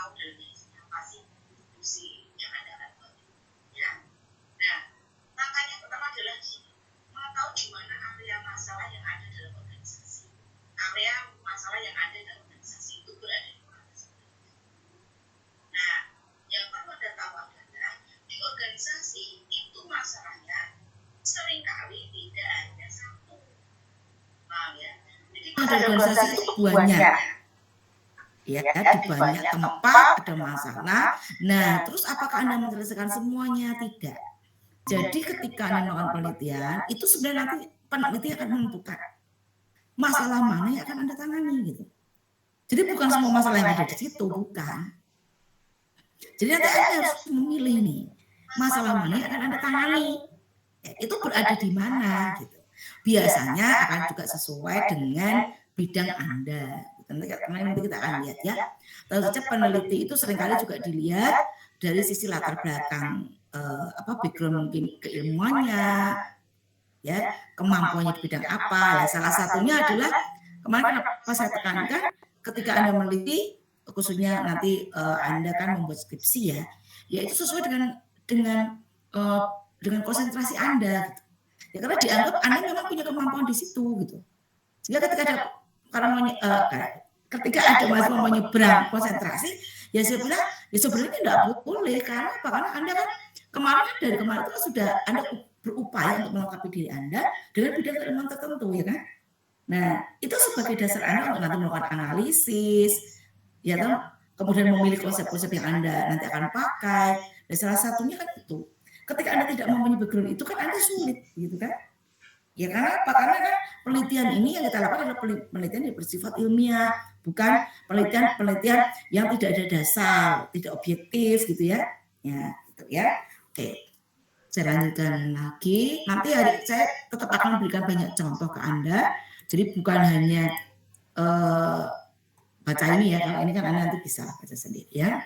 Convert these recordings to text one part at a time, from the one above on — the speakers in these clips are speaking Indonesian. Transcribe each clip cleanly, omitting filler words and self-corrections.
tahu dalamnya isinya apa sih diskusi yang Anda akan buat. Ya. Nah, langkahnya pertama adalah mengetahui di mana area masalah yang ada dalam organisasi. Area masalah yang ada dalam organisasi itu berada di mana sebenarnya. Nah, yang perlu Anda tahu adalah di organisasi itu masalahnya seringkali tidak hanya satu. Paham ya? Jadi Ada organisasi itu banyak. Ya, di banyak tempat ada masalah. Nah, terus apakah Anda menyelesaikan semuanya? Tidak. Jadi ketika Anda melakukan penelitian, itu sebenarnya nanti peneliti akan menentukan masalah mana yang akan Anda tangani gitu. Jadi bukan semua masalah yang ada di situ, bukan. Jadi nanti Anda harus memilih nih, masalah mana yang akan Anda tangani. Itu berada di mana gitu. Biasanya akan juga sesuai dengan bidang Anda. Nanti kita akan lihat ya. Tentu saja peneliti itu seringkali juga dilihat dari sisi latar belakang background mungkin keilmuannya, ya kemampuannya di bidang apa. Nah, salah satunya adalah kemarin kenapa saya tekankan ketika Anda meneliti, khususnya nanti Anda kan membuat skripsi ya itu sesuai dengan konsentrasi Anda. Gitu. Ya karena dianggap Anda memang punya kemampuan di situ gitu. Sehingga ketika ada mahasiswa menyeberang konsentrasi, ya saya bilang ya sebenarnya tidak boleh karena apa? Karena Anda kan dari kemarin itu sudah Anda berupaya untuk melengkapi diri Anda dengan bidang keilmuan tertentu ya kan. Nah itu sebagai dasar Anda untuk nanti melakukan analisis, ya kan? Kemudian memilih konsep-konsep yang Anda nanti akan pakai. Dan salah satunya kan itu. Ketika Anda tidak mempunyai background itu kan Anda sulit gitu kan. Ya karena apa? Karena kan penelitian ini yang kita lakukan adalah penelitian yang bersifat ilmiah, bukan penelitian yang tidak ada dasar, tidak objektif gitu ya. Ya, gitu ya. Oke. Saya lanjutkan lagi. Nanti saya tetap akan memberikan banyak contoh ke Anda. Jadi bukan hanya baca ini ya, kalau ini kan Anda nanti bisa baca sendiri ya.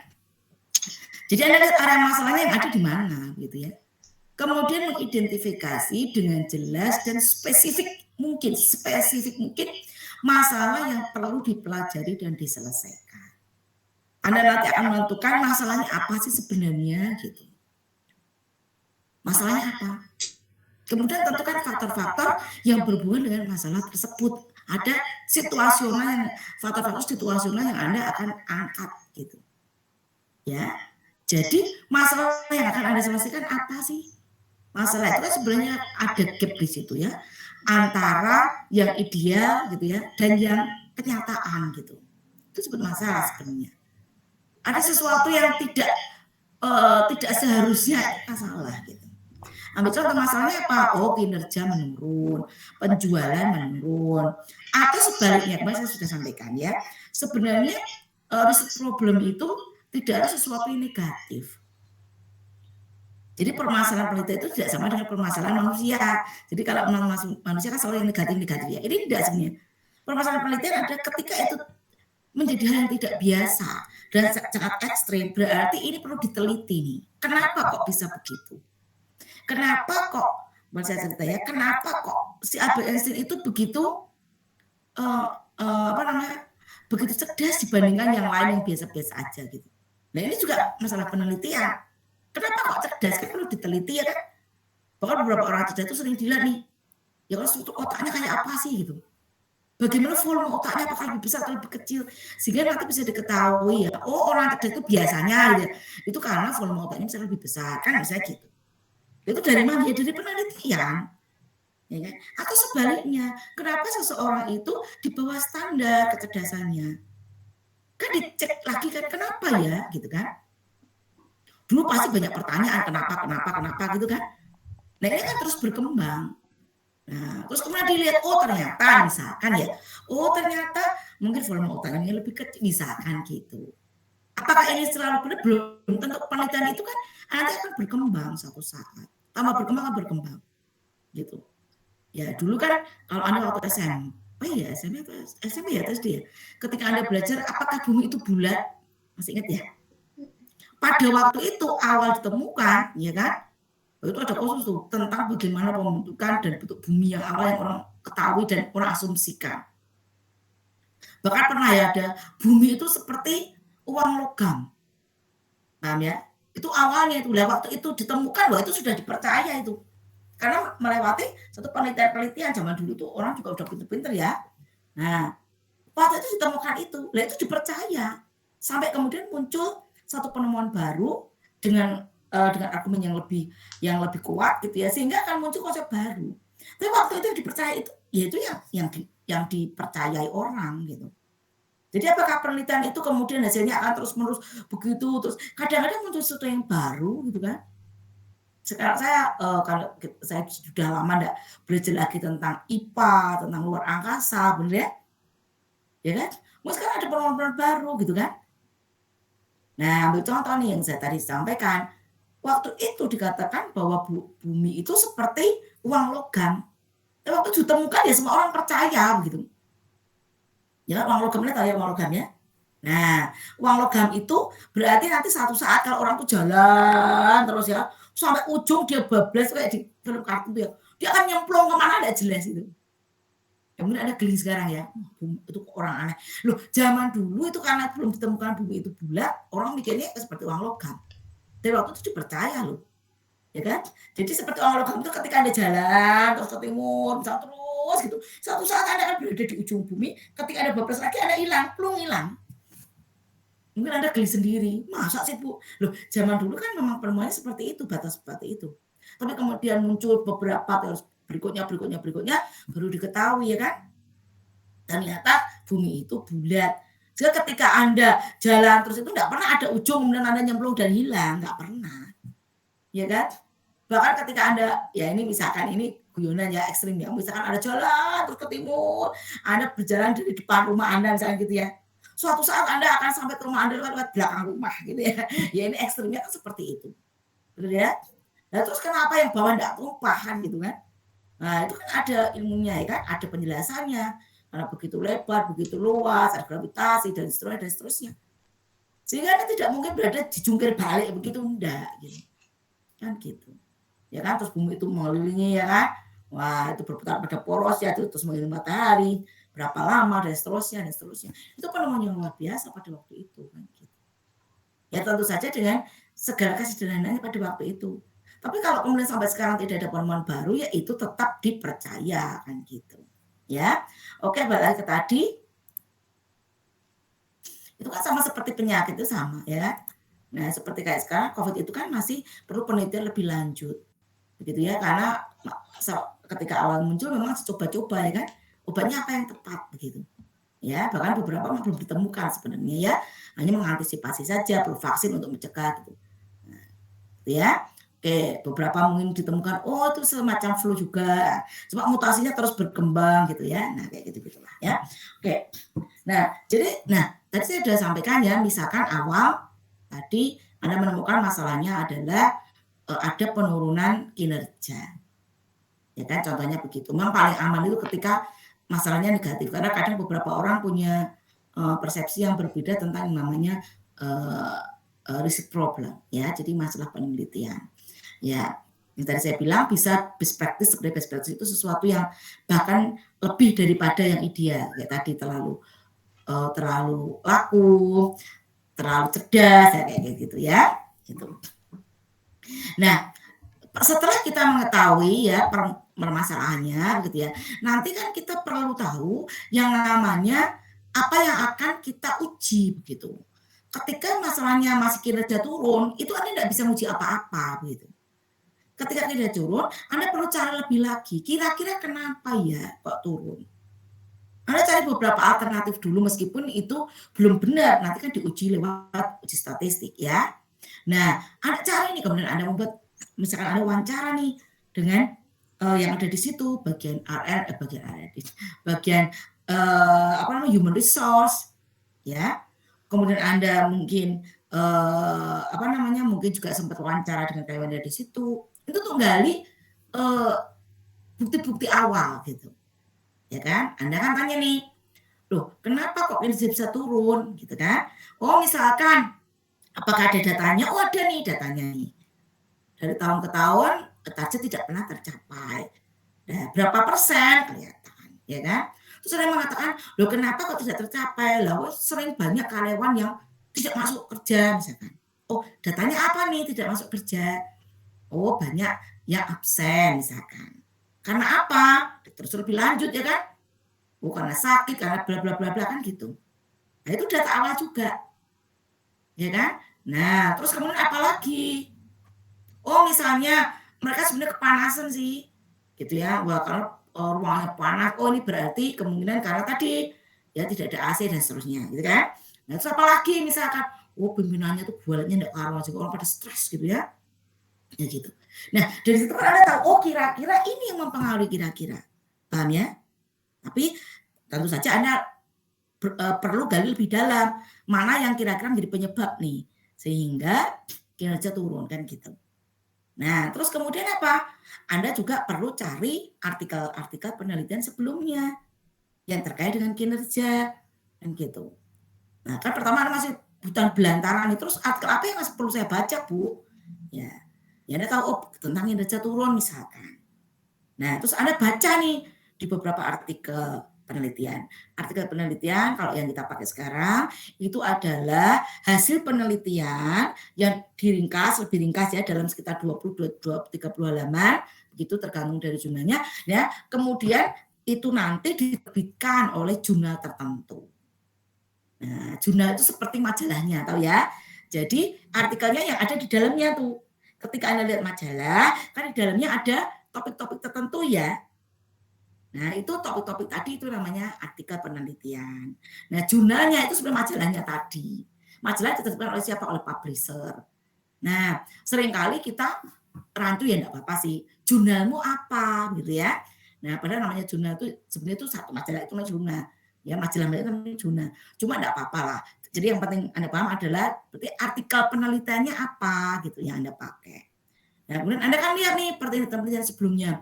Jadi Anda lihat area masalahnya yang ada di mana gitu ya. Kemudian mengidentifikasi dengan jelas dan spesifik mungkin masalah yang perlu dipelajari dan diselesaikan. Anda nanti akan menentukan masalahnya apa sih sebenarnya gitu. Masalahnya apa? Kemudian tentukan faktor-faktor yang berhubungan dengan masalah tersebut. Ada faktor-faktor situasional yang Anda akan angkat gitu. Ya. Jadi masalah yang akan Anda selesaikan apa sih? Masalah itu kan sebenarnya ada gap di situ ya, antara yang ideal gitu ya dan yang kenyataan gitu. Itu sebut masalah sebenarnya. Ada sesuatu yang tidak seharusnya masalah gitu. Ambil contoh masalahnya apa? Oh kinerja menurun, penjualan menurun, atau sebaliknya. Kemarin saya sudah sampaikan ya. Sebenarnya risk problem itu tidak ada sesuatu yang negatif. Jadi permasalahan penelitian itu tidak sama dengan permasalahan manusia. Jadi kalau manusia kan selalu yang negatif ya. Ini tidak sebenarnya. Permasalahan penelitian ada ketika itu menjadi hal yang tidak biasa dan sangat ekstrim. Berarti ini perlu diteliti nih. Kenapa kok bisa begitu? Kenapa kok? Saya cerita ya. Kenapa kok si Albert Einstein itu begitu begitu cerdas dibandingkan yang lain yang biasa-biasa aja gitu. Nah ini juga masalah penelitian. Kenapa kok cerdas? Kan perlu diteliti ya kan? Bahkan beberapa orang cerdas itu sering dilihat nih. Ya kalau struktur otaknya kayak apa sih gitu. Bagaimana volume otaknya apakah lebih besar atau lebih kecil. Sehingga nanti bisa diketahui ya. Oh orang cerdas itu biasanya gitu. Itu karena volume otaknya bisa lebih besar. Kan bisa gitu. Itu dari mana? Ya dari penelitian. Ya kan? Atau sebaliknya. Kenapa seseorang itu di bawah standar kecerdasannya? Kan dicek lagi kan kenapa ya gitu kan. Dulu pasti banyak pertanyaan kenapa gitu kan. Nah ini kan terus berkembang. Nah terus kemudian dilihat ternyata misalkan ya, ternyata mungkin volume otaknya lebih kecil misalkan gitu. Apakah ini selalu benar? Belum tentu. Penelitian itu kan nanti akan berkembang suatu saat. Tambah berkembang gitu. Ya dulu kan kalau Anda waktu SMP ya SD ya. Ketika Anda belajar apakah bumi itu bulat, masih ingat ya? Pada waktu itu awal ditemukan, ya kan? Itu ada khusus tuh tentang bagaimana pembentukan dan bentuk bumi yang awal yang orang ketahui dan orang asumsikan. Bahkan pernah ya ada bumi itu seperti uang logam. Paham ya? Itu awalnya itu. Lah waktu itu ditemukan, wah itu sudah dipercaya itu. Karena melewati satu penelitian-penelitian zaman dulu tuh orang juga udah pinter-pinter ya. Nah, waktu itu ditemukan itu, lah itu dipercaya. Sampai kemudian muncul satu penemuan baru dengan argumen yang lebih kuat gitu ya, sehingga akan muncul konsep baru. Tapi waktu itu yang dipercaya itu, ya itu yang dipercayai orang gitu. Jadi apakah penelitian itu kemudian hasilnya akan terus-menerus begitu, terus kadang-kadang muncul sesuatu yang baru gitu kan. Sekarang saya kalau saya sudah lama enggak belajar lagi tentang IPA, tentang luar angkasa, bener ya? Ya kan? Mau sekarang ada penemuan baru gitu kan. Nah, ambil contoh nih yang saya tadi sampaikan. Waktu itu dikatakan bahwa bumi itu seperti uang logam. Waktu ditemukan ya semua orang percaya begitu. Ya, uang logam tahu ya uang logam ya. Nah, uang logam itu berarti nanti satu saat kalau orang tuh jalan terus ya sampai ujung dia bablas kayak di film kartun tuh ya. Dia akan nyemplung kemana enggak jelas itu. Ya mungkin ada geli sekarang ya, itu orang aneh. Loh, zaman dulu itu karena belum ditemukan bumi itu bulat, orang mikirnya seperti uang logam. Tapi waktu itu dipercaya loh. Ya kan? Jadi seperti uang logam itu ketika Anda jalan terus ke timur, misal terus gitu. Suatu saat Anda akan berada di ujung bumi, ketika Anda bablas lagi Anda hilang, plung hilang. Mungkin Anda geli sendiri, masa sih Bu? Loh, zaman dulu kan memang penemuannya seperti itu, batas seperti itu. Tapi kemudian muncul beberapa terus berikutnya baru diketahui ya kan? Ternyata bumi itu bulat. Jadi ketika Anda jalan terus itu enggak pernah ada ujung kemudian Anda nyemplung dan hilang, enggak pernah. Ya kan? Bahkan ketika Anda, ya ini misalkan ini guyonan ya ekstrim ya, misalkan Anda jalan terus ke timur, Anda berjalan dari depan rumah Anda misalnya gitu ya. Suatu saat Anda akan sampai ke rumah Anda lewat belakang rumah gitu ya. Ya ini ekstrimnya kan seperti itu. Betul ya? Nah terus kenapa yang bawah enggak tumpah kan gitu kan? Nah itu kan ada ilmunya ya kan, ada penjelasannya. Karena begitu lebar, begitu luas, ada gravitasi dan seterusnya. Sehingga Anda tidak mungkin berada dijungkir balik begitu enggak gitu. Kan gitu. Ya kan terus bumi itu mengelilingi ya kan. Wah, itu berputar pada poros ya terus mengelilingi matahari. Berapa lama dan seterusnya. Itu penemuan yang luar biasa pada waktu itu kan gitu. Ya tentu saja dengan segala kesederhanaannya pada waktu itu. Tapi kalau kemudian sampai sekarang tidak ada penemuan baru ya itu tetap dipercaya kan gitu. Ya. Oke, balik lagi ke tadi. Itu kan sama seperti penyakit itu sama ya. Nah, seperti kayak sekarang COVID itu kan masih perlu penelitian lebih lanjut. Begitu ya, karena ketika awal muncul memang coba-coba ya kan, obatnya apa yang tepat begitu. Ya, bahkan beberapa belum ditemukan sebenarnya ya, hanya mengantisipasi saja, perlu vaksin untuk mencegah gitu. Nah, gitu ya. Oke, beberapa mungkin ditemukan, oh itu semacam flu juga. Cuma mutasinya terus berkembang gitu ya. Nah, kayak gitu-gitulah ya. Oke. Nah, tadi saya sudah sampaikan ya, misalkan awal tadi Anda menemukan masalahnya adalah ada penurunan kinerja. Ya kan contohnya begitu. Memang paling aman itu ketika masalahnya negatif karena kadang beberapa orang punya persepsi yang berbeda tentang yang namanya risk problem ya. Jadi masalah penelitian. Ya, yang tadi saya bilang bisa best practice, sebenarnya best practice itu sesuatu yang bahkan lebih daripada yang ideal. Kayak tadi terlalu laku, terlalu cerdas ya kayak gitu ya. Gitu. Nah, setelah kita mengetahui ya permasalahannya gitu ya. Nanti kan kita perlu tahu yang namanya apa yang akan kita uji begitu. Ketika masalahnya masih kinerja turun, itu Anda tidak bisa uji apa-apa begitu. Ketika kinerja turun, Anda perlu cari lebih lagi. Kira-kira kenapa ya kok turun? Anda cari beberapa alternatif dulu meskipun itu belum benar, nanti kan diuji lewat uji statistik ya. Nah, Anda cari nih kemudian Anda membuat misalkan Anda wawancara nih dengan yang ada di situ bagian human resource ya. Kemudian Anda mungkin mungkin juga sempat wawancara dengan karyawan dari situ. Itu tuh gali bukti-bukti awal gitu. Ya kan? Anda kan tanya nih, loh kenapa kok kinerja bisa turun gitu kan? Oh misalkan apakah ada datanya? Oh ada nih datanya nih. Dari tahun ke tahun target tidak pernah tercapai. Nah, berapa persen kelihatan, ya kan? Terus ada yang mengatakan, loh kenapa kok tidak tercapai? Loh sering banyak karyawan yang tidak masuk kerja misalkan. Oh, datanya apa nih tidak masuk kerja? Oh, banyak yang absen misalkan. Karena apa? Terus lebih lanjut ya kan? Oh, karena sakit, karena bla bla bla bla kan gitu. Nah, itu data awal juga. Ya kan? Nah, terus kemudian apa lagi? Oh, misalnya mereka sebenarnya kepanasan sih. Gitu ya. Wah, kalau ruangnya panas, oh ini berarti kemungkinan karena tadi ya tidak ada AC dan seterusnya, gitu kan? Nah, terus apa lagi misalkan, oh pimpinannya tuh buatnya enggak karuan sih, orang pada stres gitu ya. Ya gitu. Nah, dari situ kan Anda tahu, oh kira-kira ini yang mempengaruhi kira-kira. Paham ya? Tapi tentu saja Anda perlu gali lebih dalam, mana yang kira-kira menjadi penyebab nih, sehingga kinerja turun kan gitu. Nah, terus kemudian apa? Anda juga perlu cari artikel-artikel penelitian sebelumnya yang terkait dengan kinerja kan gitu. Nah, kan pertama Anda masih hutan belantaran nih, terus artikel apa yang perlu saya baca, Bu? Ya, ya Anda tahu oh tentang kinerja turun misalkan. Nah, terus Anda baca nih di beberapa artikel penelitian. Artikel penelitian kalau yang kita pakai sekarang itu adalah hasil penelitian yang diringkas, lebih ringkas ya dalam sekitar 20-30 halaman, begitu tergantung dari jumlahnya ya. Kemudian itu nanti diterbitkan oleh jurnal tertentu. Nah, jurnal itu seperti majalahnya, tahu ya. Jadi artikelnya yang ada di dalamnya tuh. Ketika Anda lihat majalah, kan di dalamnya ada topik-topik tertentu ya. Nah, itu topik-topik tadi itu namanya artikel penelitian. Nah, jurnalnya itu sebenarnya majalahnya tadi. Majalah ditentukan oleh siapa? Oleh publisher. Nah, seringkali kita rancu ya enggak apa-apa sih. Jurnalmu apa gitu ya. Nah, padahal namanya jurnal itu sebenarnya itu satu majalah itu namanya jurnal. Ya, majalah itu namanya jurnal. Cuma enggak apa-apa lah. Jadi yang penting Anda paham adalah berarti artikel penelitiannya apa gitu yang Anda pakai. Nah, kemudian Anda kan lihat nih penelitian sebelumnya.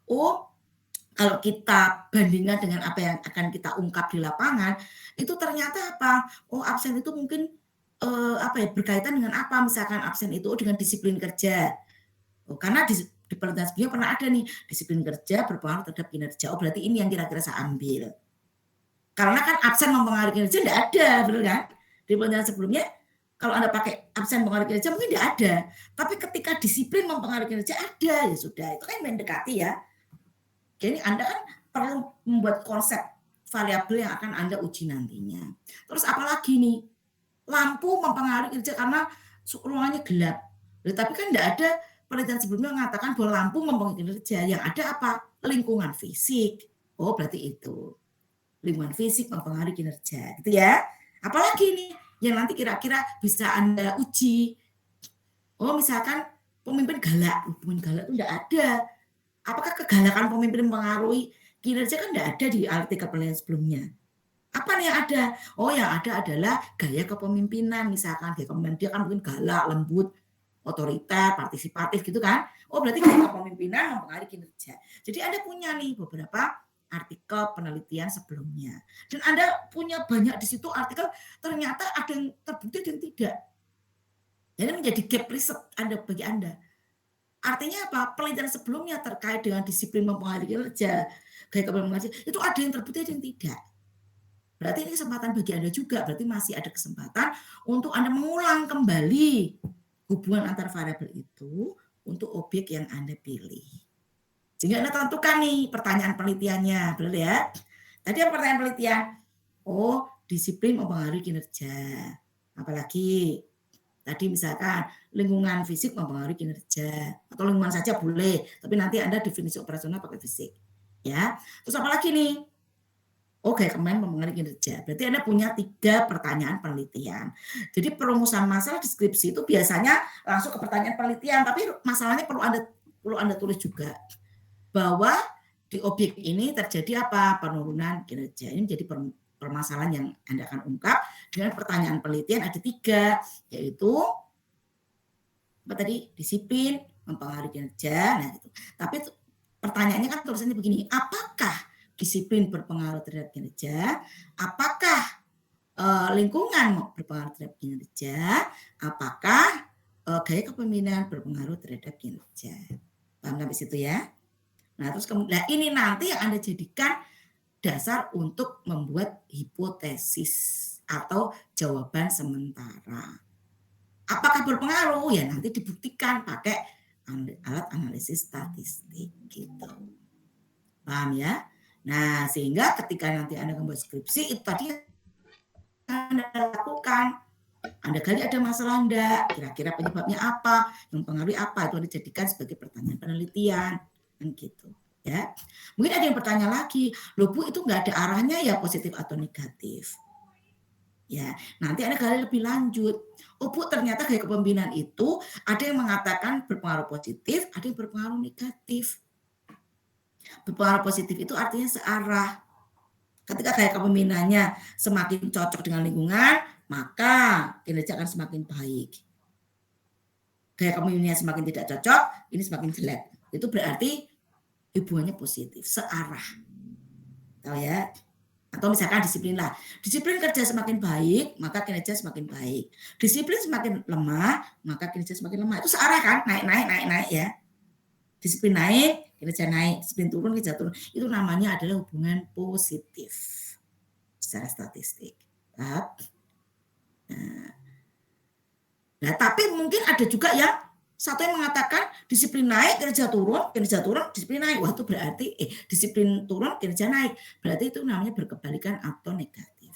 Oh, kalau kita bandingkan dengan apa yang akan kita ungkap di lapangan, itu ternyata apa? Oh, absen itu mungkin berkaitan dengan apa? Misalkan absen itu dengan disiplin kerja. Oh, karena di penelitian sebelumnya pernah ada nih disiplin kerja berpengaruh terhadap kinerja. Oh, berarti ini yang kira-kira saya ambil. Karena kan absen mempengaruhi kinerja tidak ada, benar kan? Di penelitian sebelumnya kalau Anda pakai absen mempengaruhi kinerja mungkin tidak ada. Tapi ketika disiplin mempengaruhi kinerja ada, ya sudah. Itu kan mendekati ya. Jadi Anda kan perlu membuat konsep variabel yang akan Anda uji nantinya. Terus apalagi nih? Lampu mempengaruhi kinerja karena ruangannya gelap. Tapi kan tidak ada penelitian sebelumnya mengatakan bahwa lampu mempengaruhi kinerja. Yang ada apa? Lingkungan fisik. Oh, berarti itu. Lingkungan fisik mempengaruhi kinerja. Gitu ya. Apalagi nih yang nanti kira-kira bisa Anda uji. Oh, misalkan pemimpin galak. Pemimpin galak itu tidak ada. Apakah kegalakan pemimpin mempengaruhi kinerja? Kan tidak ada di artikel penelitian sebelumnya. Apa nih yang ada? Oh, yang ada adalah gaya kepemimpinan misalkan. Gaya kepemimpinan dia kan mungkin galak, lembut, otoriter, partisipatif gitu kan. Oh, berarti gaya kepemimpinan mempengaruhi kinerja. Jadi Anda punya nih beberapa artikel penelitian sebelumnya. Dan Anda punya banyak di situ artikel ternyata ada yang terbukti dan tidak. Jadi menjadi gap riset Anda bagi Anda. Artinya apa? Penelitian sebelumnya terkait dengan disiplin mempengaruhi kinerja, gaya kepemimpinan itu ada yang terbukti ada yang tidak. Berarti ini kesempatan bagi Anda juga, berarti masih ada kesempatan untuk Anda mengulang kembali hubungan antar variabel itu untuk objek yang Anda pilih. Sehingga Anda tentukan nih pertanyaan penelitiannya, benar ya? Tadi apa pertanyaan penelitian? Oh, disiplin mempengaruhi kinerja. Apalagi tadi misalkan lingkungan fisik mempengaruhi kinerja atau lingkungan saja boleh, tapi nanti Anda definisi operasional pakai fisik. Ya. Terus apa lagi nih? Oke, kemarin mempengaruhi kinerja. Berarti Anda punya 3 pertanyaan penelitian. Jadi perumusan masalah deskripsi itu biasanya langsung ke pertanyaan penelitian, tapi masalahnya perlu Anda tulis juga bahwa di objek ini terjadi apa? Penurunan kinerja. Ini menjadi permasalahan yang Anda akan ungkap dengan pertanyaan penelitian ada 3, yaitu apa tadi? Disiplin, mempengaruhi kinerja. Nah, gitu. Tapi pertanyaannya kan tulisannya begini, apakah disiplin berpengaruh terhadap kinerja? Apakah lingkungan berpengaruh terhadap kinerja? Apakah gaya kepemimpinan berpengaruh terhadap kinerja? Paham sampai situ ya? Nah, terus kemudian ini nanti yang Anda jadikan dasar untuk membuat hipotesis atau jawaban sementara. Apakah berpengaruh? Ya nanti dibuktikan pakai alat analisis statistik gitu. Paham ya? Nah, sehingga ketika nanti Anda membuat skripsi, itu tadi Anda lakukan. Anda gali ada masalah enggak? Kira-kira penyebabnya apa? Yang mempengaruhi apa? Itu dijadikan sebagai pertanyaan penelitian. Kan gitu. Ya. Mungkin ada yang bertanya lagi, loh Bu, itu enggak ada arahnya ya positif atau negatif? Ya, nanti Anda gali lebih lanjut. Oh Bu, ternyata gaya kepemimpinan itu ada yang mengatakan berpengaruh positif, ada yang berpengaruh negatif. Berpengaruh positif itu artinya searah. Ketika gaya kepemimpinannya semakin cocok dengan lingkungan, maka kinerja akan semakin baik. Gaya kepemimpinannya semakin tidak cocok, ini semakin jelek. Itu berarti hubungannya positif, searah. Tahu ya? Atau misalkan disiplin lah. Disiplin kerja semakin baik, maka kinerja semakin baik. Disiplin semakin lemah, maka kinerja semakin lemah. Itu searah kan? Naik ya. Disiplin naik, kinerja naik. Disiplin turun, kinerja turun. Itu namanya adalah hubungan positif secara statistik. Nah, tapi mungkin ada juga yang satu yang mengatakan disiplin naik, kinerja turun, disiplin naik. Wah, itu berarti disiplin turun, kinerja naik. Berarti itu namanya berkebalikan atau negatif.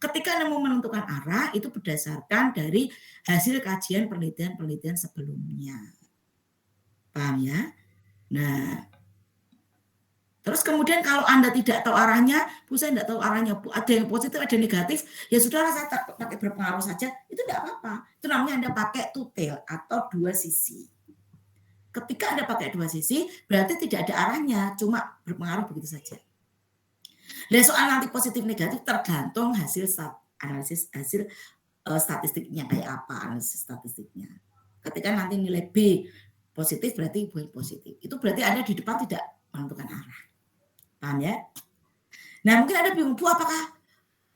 Ketika Anda mau menentukan arah, itu berdasarkan dari hasil kajian penelitian sebelumnya. Paham ya? Nah, terus kemudian kalau Anda tidak tahu arahnya, Bu, saya tidak tahu arahnya, Bu, ada yang positif, ada yang negatif, ya sudahlah saya pakai berpengaruh saja, itu tidak apa-apa. Itu namanya Anda pakai two tail atau dua sisi. Ketika Anda pakai dua sisi, berarti tidak ada arahnya, cuma berpengaruh begitu saja. Dan soal nanti positif negatif tergantung hasil analisis hasil statistiknya kayak apa, analisis statistiknya. Ketika nanti nilai B positif berarti hubungan positif. Itu berarti Anda di depan tidak menentukan arah. Paham ya? Nah, mungkin ada bingung, Bu, apakah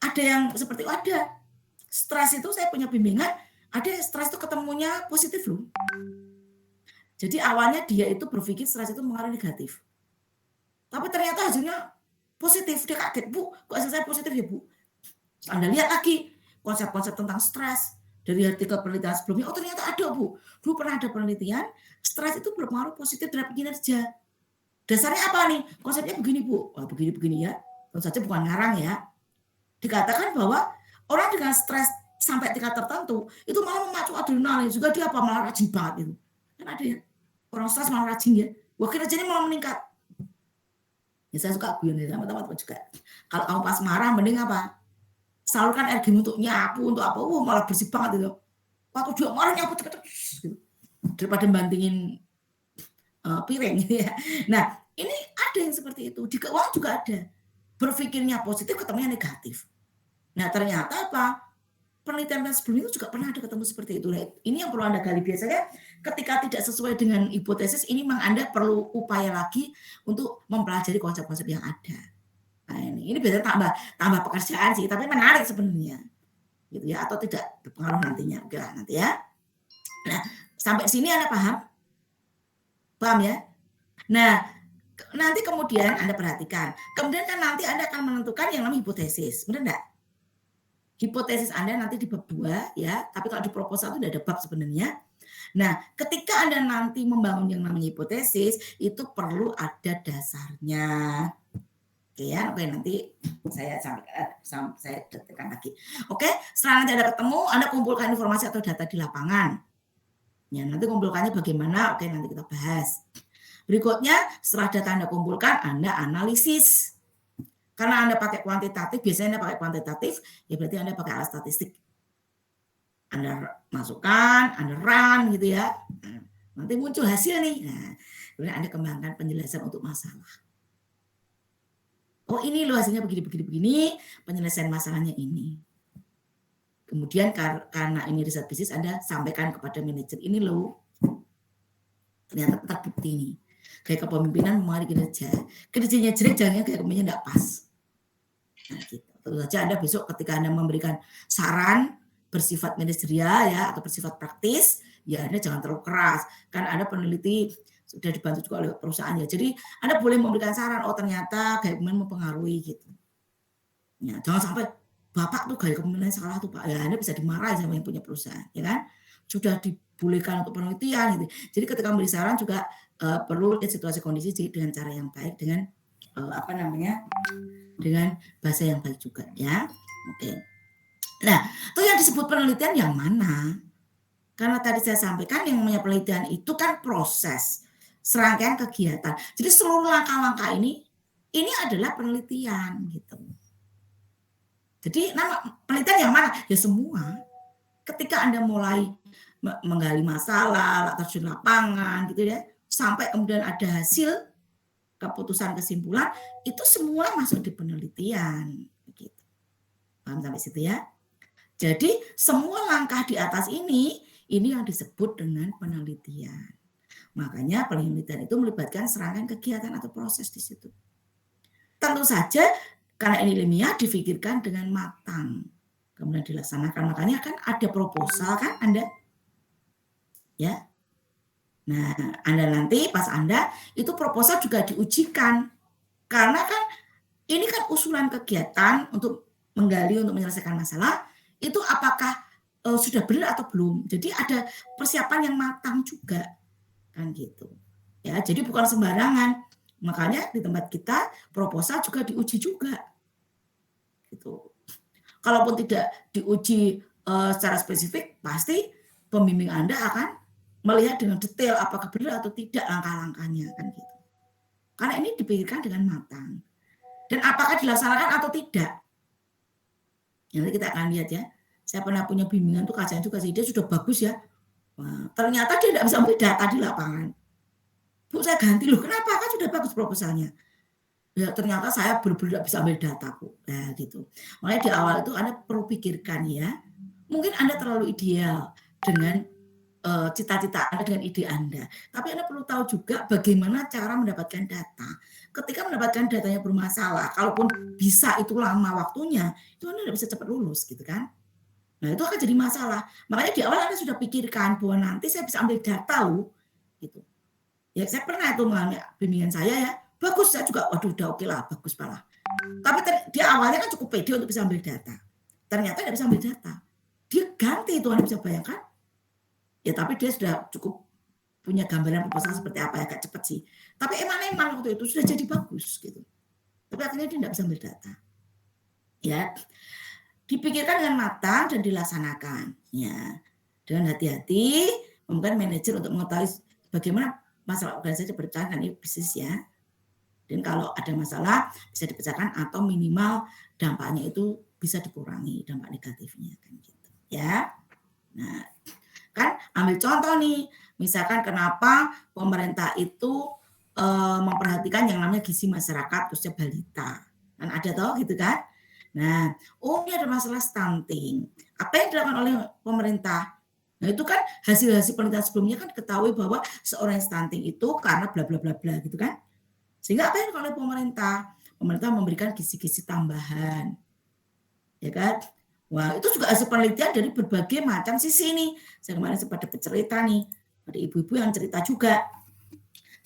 ada yang seperti itu? Ada. Stres itu saya punya bimbingan, ada stres itu ketemunya positif loh. Jadi awalnya dia itu berpikir stres itu mengalami negatif. Tapi ternyata hasilnya positif. Dia kaget, Bu, kok hasil saya positif ya, Bu? Anda lihat lagi konsep-konsep tentang stres dari artikel penelitian sebelumnya. Oh, ternyata ada, Bu. Dulu pernah ada penelitian, stres itu berpengaruh positif terhadap kinerja. Dasarnya apa nih? Konsepnya begini, Bu. Wah, begini ya. Tentu saja bukan ngarang ya. Dikatakan bahwa orang dengan stres sampai tingkat tertentu itu malah memacu adrenalin. Juga dia apa malah rajin banget itu. Kan ada ya. Orang stres malah rajin ya. Wah, kinerjanya malah meningkat. Ya, saya suka guyon sama teman-teman juga. Kalau kamu pas marah, mending apa? Salurkan energi untuk nyapu, untuk apa? Malah bersih banget itu. Waktu dia marah nyapu cepet-cepet gitu. Daripada bandingin piring gitu ya. Nah, ini ada yang seperti itu. Di keuangan juga ada. Berpikirnya positif, ketemunya negatif. Nah, ternyata apa? Penelitian sebelumnya itu juga pernah ada ketemu seperti itu. Nah, ini yang perlu Anda gali. Biasanya ketika tidak sesuai dengan hipotesis, ini memang Anda perlu upaya lagi untuk mempelajari konsep-konsep yang ada. Nah, ini biasanya tambah pekerjaan sih, tapi menarik sebenarnya. Gitu ya, atau tidak berpengaruh nantinya. Oke lah, nanti ya. Nah, sampai sini Anda paham? Paham ya? Nah, nanti kemudian Anda perhatikan. Kemudian kan nanti Anda akan menentukan yang namanya hipotesis. Benar enggak? Hipotesis Anda nanti di bab 2 ya, tapi kalau di proposal itu tidak ada bab sebenarnya. Nah, ketika Anda nanti membangun yang namanya hipotesis, itu perlu ada dasarnya. Oke ya, oke nanti saya detikkan lagi. Oke, setelah nanti Anda ketemu, Anda kumpulkan informasi atau data di lapangan. Ya, nanti kumpulkannya bagaimana? Oke, nanti kita bahas. Berikutnya, setelah data Anda kumpulkan, Anda analisis. Karena Anda pakai kuantitatif, biasanya Anda pakai kuantitatif, ya berarti Anda pakai alat statistik. Anda masukkan, Anda run gitu ya. Nah, nanti muncul hasil nih. Nah, kemudian Anda kembangkan penjelasan untuk masalah. Oh, ini loh hasilnya begini, penyelesaian masalahnya ini. Kemudian karena ini riset bisnis, Anda sampaikan kepada manajer, ini loh. Ternyata terbukti nih. Kayak kepemimpinan mempengaruhi kinerja. Kinerjanya jelek, jangan kayak kepemimpinannya enggak pas. Nah, gitu. Tentu saja Anda besok ketika Anda memberikan saran bersifat manajerial ya atau bersifat praktis, ya Anda jangan terlalu keras. Kan Anda peneliti sudah dibantu juga oleh perusahaan ya. Jadi Anda boleh memberikan saran, oh ternyata kayak kepemimpinan mempengaruhi gitu. Ya, jangan sampai Bapak tuh gaya kepemimpinan salah tuh Pak, ya Anda bisa dimarahi sama yang punya perusahaan, ya kan. Sudah dibolehkan untuk penelitian gitu. Jadi ketika memberi saran juga perlu lihat situasi kondisi dengan cara yang baik, dengan dengan bahasa yang baik juga ya. Oke. Nah, itu yang disebut penelitian yang mana? Karena tadi saya sampaikan yang namanya penelitian itu kan proses, serangkaian kegiatan. Jadi seluruh langkah-langkah ini adalah penelitian gitu. Jadi nama penelitian yang mana? Ya semua. Ketika Anda mulai menggali masalah, terjun lapangan gitu ya, sampai kemudian ada hasil keputusan kesimpulan, itu semua masuk di penelitian gitu. Paham sampai situ ya? Jadi semua langkah di atas ini yang disebut dengan penelitian. Makanya penelitian itu melibatkan serangkaian kegiatan atau proses di situ. Tentu saja karena ini ilmiah difikirkan dengan matang, kemudian dilaksanakan. Makanya kan ada proposal kan Anda, ya. Nah, Anda nanti pas Anda itu proposal juga diujikan, karena kan ini kan usulan kegiatan untuk menggali, untuk menyelesaikan masalah, itu apakah sudah benar atau belum. Jadi ada persiapan yang matang juga, kan gitu. Ya, jadi bukan sembarangan. Makanya di tempat kita proposal juga diuji juga. Gitu. Kalaupun tidak diuji secara spesifik, pasti pembimbing Anda akan melihat dengan detail apakah benar atau tidak langkah-langkahnya, kan gitu. Karena ini dipikirkan dengan matang. Dan apakah dilaksanakan atau tidak? Nanti kita akan lihat ya. Saya pernah punya bimbingan tuh kajian juga sih, dia sudah bagus ya. Wah, ternyata dia tidak bisa ambil data di lapangan. Bu, saya ganti loh. Kenapa? Kan sudah bagus proposalnya. Ya ternyata saya benar-benar tidak bisa ambil data, Bu. Nah, gitu. Makanya di awal itu Anda perlu pikirkan ya. Mungkin Anda terlalu ideal dengan cita-cita Anda, dengan ide Anda. Tapi Anda perlu tahu juga bagaimana cara mendapatkan data. Ketika mendapatkan datanya bermasalah, kalaupun bisa itu lama waktunya, itu Anda tidak bisa cepat lulus gitu kan. Nah itu akan jadi masalah. Makanya di awal Anda sudah pikirkan bahwa nanti saya bisa ambil data loh. Gitu. Ya saya pernah itu mengalami bimbingan saya ya. Bagus, saya juga waduh udah oke lah, bagus malah. Tapi dia awalnya kan cukup pede untuk bisa ambil data. Ternyata tidak bisa ambil data. Dia ganti itu Anda bisa bayangkan. Ya tapi dia sudah cukup punya gambaran proposal seperti apa ya, agak cepat sih. Tapi emang waktu itu sudah jadi bagus gitu. Tapi akhirnya dia tidak bisa ambil data. Ya, dipikirkan dengan matang dan dilaksanakan. Ya, dengan hati-hati, mungkin manajer untuk mengetahui bagaimana masalah organisasi berkaitan dengan bisnis ya. Dan kalau ada masalah bisa dipecahkan atau minimal dampaknya itu bisa dikurangi, dampak negatifnya kan gitu. Ya. Nah, kan ambil contoh nih, misalkan kenapa pemerintah itu memperhatikan yang namanya gizi masyarakat khususnya balita. Kan ada toh gitu kan. Nah, ini ada masalah stunting. Apa yang dilakukan oleh pemerintah? Nah, itu kan hasil-hasil penelitian sebelumnya kan ketahui bahwa seorang stunting itu karena bla bla bla bla gitu kan. Sehingga apa yang dilakukan oleh pemerintah? Pemerintah memberikan gizi-gizi tambahan. Ya kan? Wah, itu juga hasil penelitian dari berbagai macam sisi nih. Saya kemarin sempat dapat cerita nih, ada ibu-ibu yang cerita juga.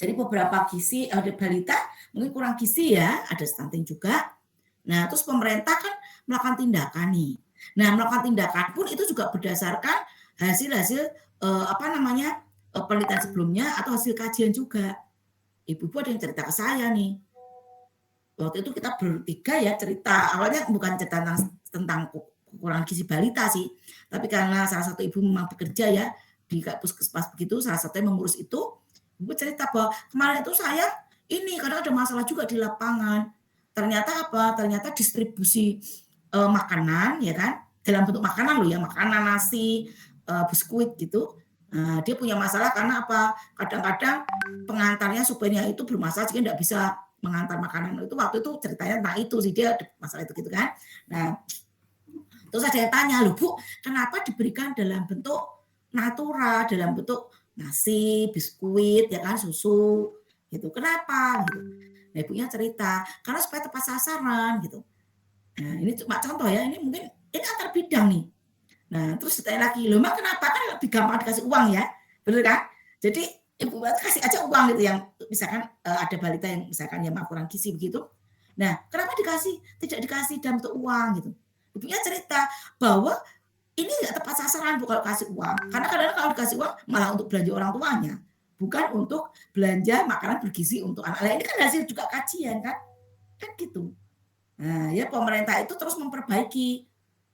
Jadi beberapa gizi, ada balita mungkin kurang gizi ya, ada stunting juga. Nah, terus pemerintah kan melakukan tindakan nih. Nah, melakukan tindakan pun itu juga berdasarkan hasil-hasil penelitian sebelumnya atau hasil kajian juga. Ibu-ibu ada yang cerita ke saya nih. Waktu itu kita bertiga ya cerita, awalnya bukan cerita tentang kekurangan gizi balita sih, tapi karena salah satu ibu memang bekerja ya di puskesmas begitu, salah satunya mengurus itu, ibu cerita bahwa kemarin itu saya ini kadang ada masalah juga di lapangan. Ternyata apa? Ternyata distribusi makanan ya kan, dalam bentuk makanan loh ya, makanan nasi, biskuit gitu. Dia punya masalah karena apa? Kadang-kadang pengantarnya supirnya itu bermasalah sehingga tidak bisa mengantar makanan. Itu waktu itu ceritanya tentang itu sih, dia ada masalah itu gitu kan. Nah, terus ada yang tanya, loh Bu, kenapa diberikan dalam bentuk natura, dalam bentuk nasi, biskuit, ya kan, susu, gitu. Kenapa? Gitu. Nah, ibunya cerita, karena supaya tepat sasaran, gitu. Nah, ini cuma contoh ya, ini mungkin ini antar bidang nih. Nah, terus ditanya lagi, loh Mak kenapa? Kan lebih gampang dikasih uang ya, bener kan? Jadi ibu kasih aja uang gitu yang misalkan ada balita yang misalkan ya kurang gizi begitu. Nah, kenapa tidak dikasih dalam bentuk uang gitu? Ibunya cerita bahwa ini nggak tepat sasaran Bu kalau kasih uang. Karena kadang-kadang kalau dikasih uang malah untuk belanja orang tuanya, bukan untuk belanja makanan bergizi untuk anak. Nah, ini kan hasil juga kajian kan gitu. Nah, ya pemerintah itu terus memperbaiki,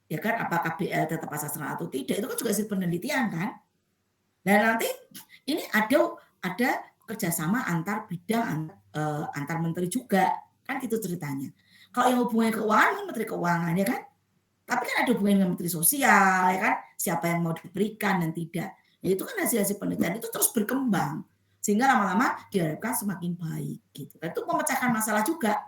ya kan, apakah BL tepat sasaran atau tidak, itu kan juga hasil penelitian kan. Dan nanti ini ada kerjasama antar bidang, antar menteri juga, kan gitu ceritanya. Kalau yang hubungannya keuangan kan Menteri Keuangan ya kan, tapi kan ada hubungannya dengan Menteri Sosial ya kan, siapa yang mau diberikan dan tidak. Ya itu kan hasil-hasil penelitian itu terus berkembang sehingga lama-lama diharapkan semakin baik gitu. Dan itu memecahkan masalah juga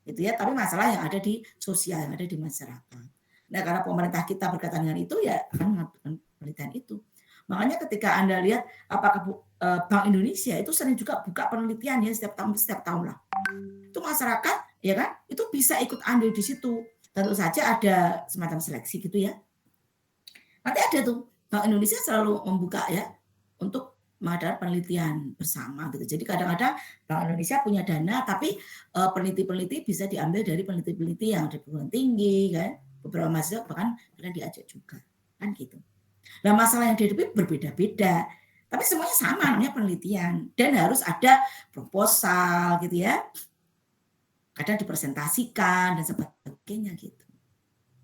gitu ya, tapi masalah yang ada di sosial, yang ada di masyarakat. Nah, karena pemerintah kita berkaitan dengan itu ya kan melakukan penelitian itu. Makanya ketika Anda lihat apakah Bank Indonesia itu sering juga buka penelitian ya setiap tahun lah. Itu masyarakat ya kan itu bisa ikut andil di situ. Tentu saja ada semacam seleksi gitu ya. Nanti ada tuh Bank Indonesia selalu membuka ya untuk mengadakan penelitian bersama gitu. Jadi kadang-kadang Bank Indonesia punya dana tapi peneliti-peneliti bisa diambil dari peneliti-peneliti yang ada perguruan tinggi kan. Beberapa mahasiswa bahkan pernah diajak juga kan gitu. Nah, masalah yang dihadapi berbeda-beda. Tapi semuanya sama namanya penelitian dan harus ada proposal gitu ya. Kadang dipresentasikan dan sebagainya gitu.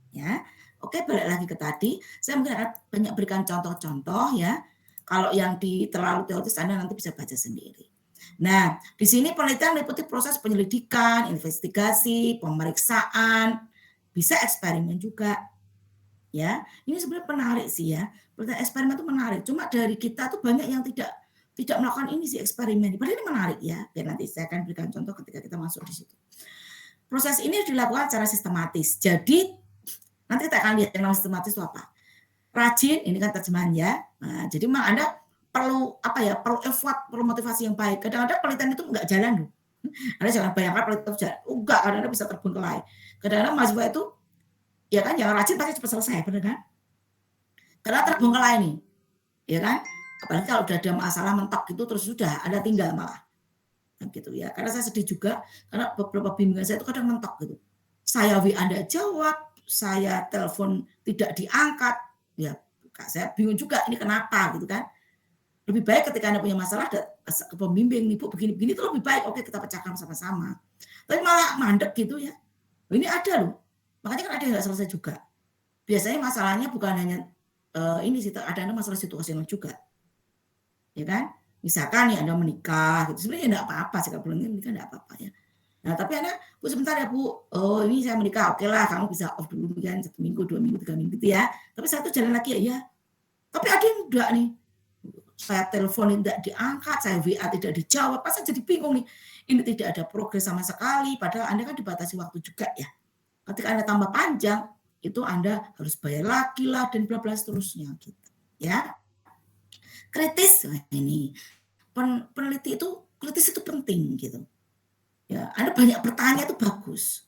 Ya. Oke, balik lagi ke tadi. Saya mungkin akan banyak berikan contoh-contoh ya. Kalau yang terlalu teoritis Anda nanti bisa baca sendiri. Nah, di sini penelitian meliputi proses penyelidikan, investigasi, pemeriksaan, bisa eksperimen juga. Ya, ini sebenarnya menarik sih ya. Eksperimen itu menarik. Cuma dari kita tuh banyak yang tidak melakukan ini sih eksperimen. Padahal ini menarik ya. Biar nanti saya akan berikan contoh ketika kita masuk di situ. Proses ini dilakukan secara sistematis. Jadi nanti kita akan lihat yang sistematis itu apa. Rajin, ini kan terjemahan ya. Nah, jadi memang Anda perlu effort, perlu motivasi yang baik. Kadang-kadang penelitian itu enggak jalan loh. Anda jangan bayangkan penelitian itu jalan. Enggak, kadang-kadang bisa terbengkelai. Kadang-kadang mahasiswa itu ya kan yang rajin pasti cepat selesai, benar kan? Karena terbengkelai nih, ya kan? Apalagi kalau udah ada masalah mentok gitu terus sudah Anda tinggal malah. Gitu ya. Karena saya sedih juga karena beberapa bimbingan saya itu kadang mentok gitu. Saya WA Anda jawab, saya telepon tidak diangkat, ya saya bingung juga ini kenapa gitu kan. Lebih baik ketika Anda punya masalah ke pembimbing, Ibu begini-begini itu lebih baik. Oke, kita pecahkan sama-sama. Tapi malah mandek gitu ya. Ini ada loh. Makanya kan ada yang nggak selesai juga. Biasanya masalahnya bukan hanya ini sih, ada masalah situasional juga. Ya kan? Misalkan nih Anda menikah, gitu. Sebenarnya enggak apa-apa sih kalau menikah enggak apa-apa ya. Nah, tapi Anda, Bu sebentar ya Bu, oh ini saya menikah, oke lah kamu bisa off dulu kan 1 minggu, 2 minggu, 3 minggu gitu ya. Tapi satu jalan lagi ya. Tapi ada yang enggak nih. Saya teleponin tidak diangkat, saya WA tidak dijawab, pas saya jadi bingung nih. Ini tidak ada progres sama sekali, padahal Anda kan dibatasi waktu juga ya. Ketika Anda tambah panjang, itu Anda harus bayar lagi lah dan bla bla seterusnya gitu. Ya. Kritis ini. Peneliti itu kritis itu penting gitu. Ya, Anda banyak bertanya itu bagus.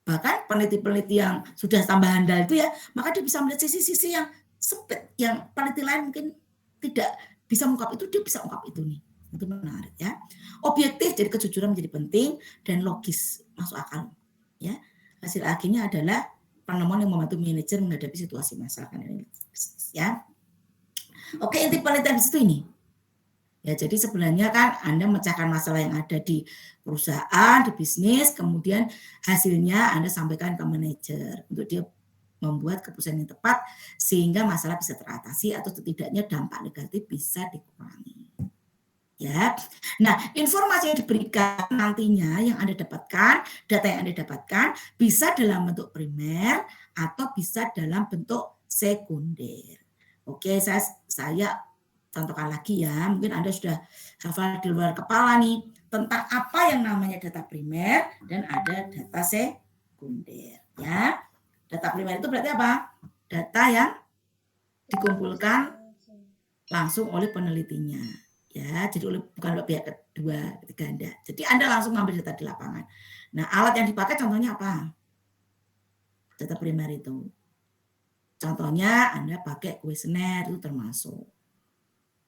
Bahkan peneliti-peneliti yang sudah tambah handal itu ya, maka dia bisa melihat sisi-sisi yang sempit, yang peneliti lain mungkin tidak bisa mengungkap itu, dia bisa ungkap itu nih. Itu menarik ya. Objektif, jadi kejujuran menjadi penting dan logis, masuk akal. Ya. Hasil akhirnya adalah penemuan yang membantu manajer menghadapi situasi masalah bisnis ya. Oke, inti penelitian di situ ini. Ya, jadi sebenarnya kan Anda memecahkan masalah yang ada di perusahaan, di bisnis, kemudian hasilnya Anda sampaikan ke manajer untuk dia membuat keputusan yang tepat sehingga masalah bisa teratasi atau setidaknya dampak negatif bisa dikurangi. Ya. Nah, informasi yang diberikan nantinya yang Anda dapatkan, data yang Anda dapatkan bisa dalam bentuk primer atau bisa dalam bentuk sekunder. Oke, saya contohkan lagi ya, mungkin Anda sudah hafal di luar kepala nih tentang apa yang namanya data primer dan ada data sekunder ya. Data primer itu berarti apa? Data yang dikumpulkan langsung oleh penelitinya ya, jadi bukan oleh pihak kedua ketiga Anda. Jadi Anda langsung mengambil data di lapangan. Nah, alat yang dipakai contohnya apa? Data primer itu. Contohnya Anda pakai kuesioner itu termasuk.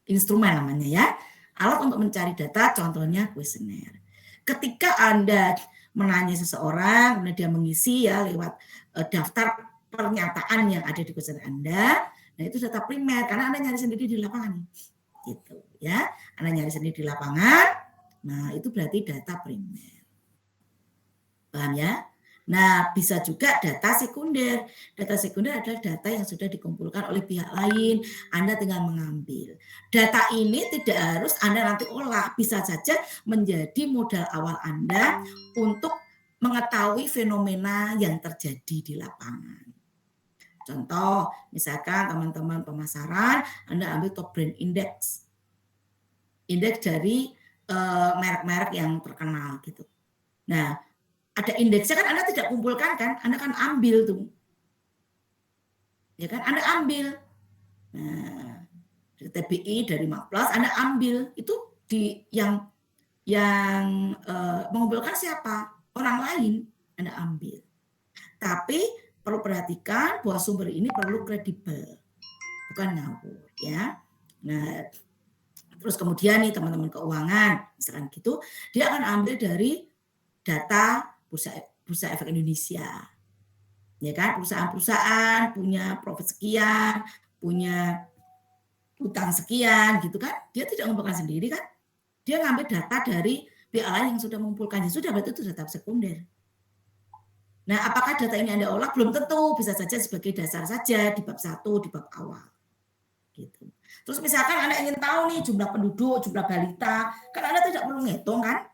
Instrumen namanya ya. Alat untuk mencari data contohnya kuesioner. Ketika Anda menanya seseorang, kemudian dia mengisi ya lewat daftar pernyataan yang ada di kuesioner Anda. Nah, itu data primer karena Anda nyari sendiri di lapangan. Gitu ya. Anda nyari sendiri di lapangan. Nah, itu berarti data primer. Paham ya? Nah, bisa juga data sekunder. Data sekunder adalah data yang sudah dikumpulkan oleh pihak lain. Anda tinggal mengambil. Data ini tidak harus Anda nanti olah. Bisa saja menjadi modal awal Anda untuk mengetahui fenomena yang terjadi di lapangan. Contoh, misalkan teman-teman pemasaran, Anda ambil top brand index. Indeks dari merek-merek yang terkenal gitu. Nah, ada indeksnya kan Anda tidak kumpulkan kan, Anda kan ambil tuh. Ya kan, Anda ambil. Nah, dari TBI, dari Maplas, Anda ambil. Itu di yang mengumpulkan siapa? Orang lain Anda ambil. Tapi perlu perhatikan bahwa sumber ini perlu kredibel. Bukan ngawur ya. Nah, terus kemudian nih teman-teman keuangan, misalkan gitu, dia akan ambil dari data Bursa Efek Indonesia. Ya kan, perusahaan-perusahaan punya profit sekian, punya utang sekian gitu kan. Dia tidak mengumpulkan sendiri kan. Dia ngambil data dari pihak lain yang sudah mengumpulkannya. Sudah, berarti itu data sekunder. Nah, apakah data ini Anda olah? Belum tentu, bisa saja sebagai dasar saja di bab 1, di bab awal. Gitu. Terus misalkan Anda ingin tahu nih jumlah penduduk, jumlah balita, kan Anda tidak perlu ngitung kan?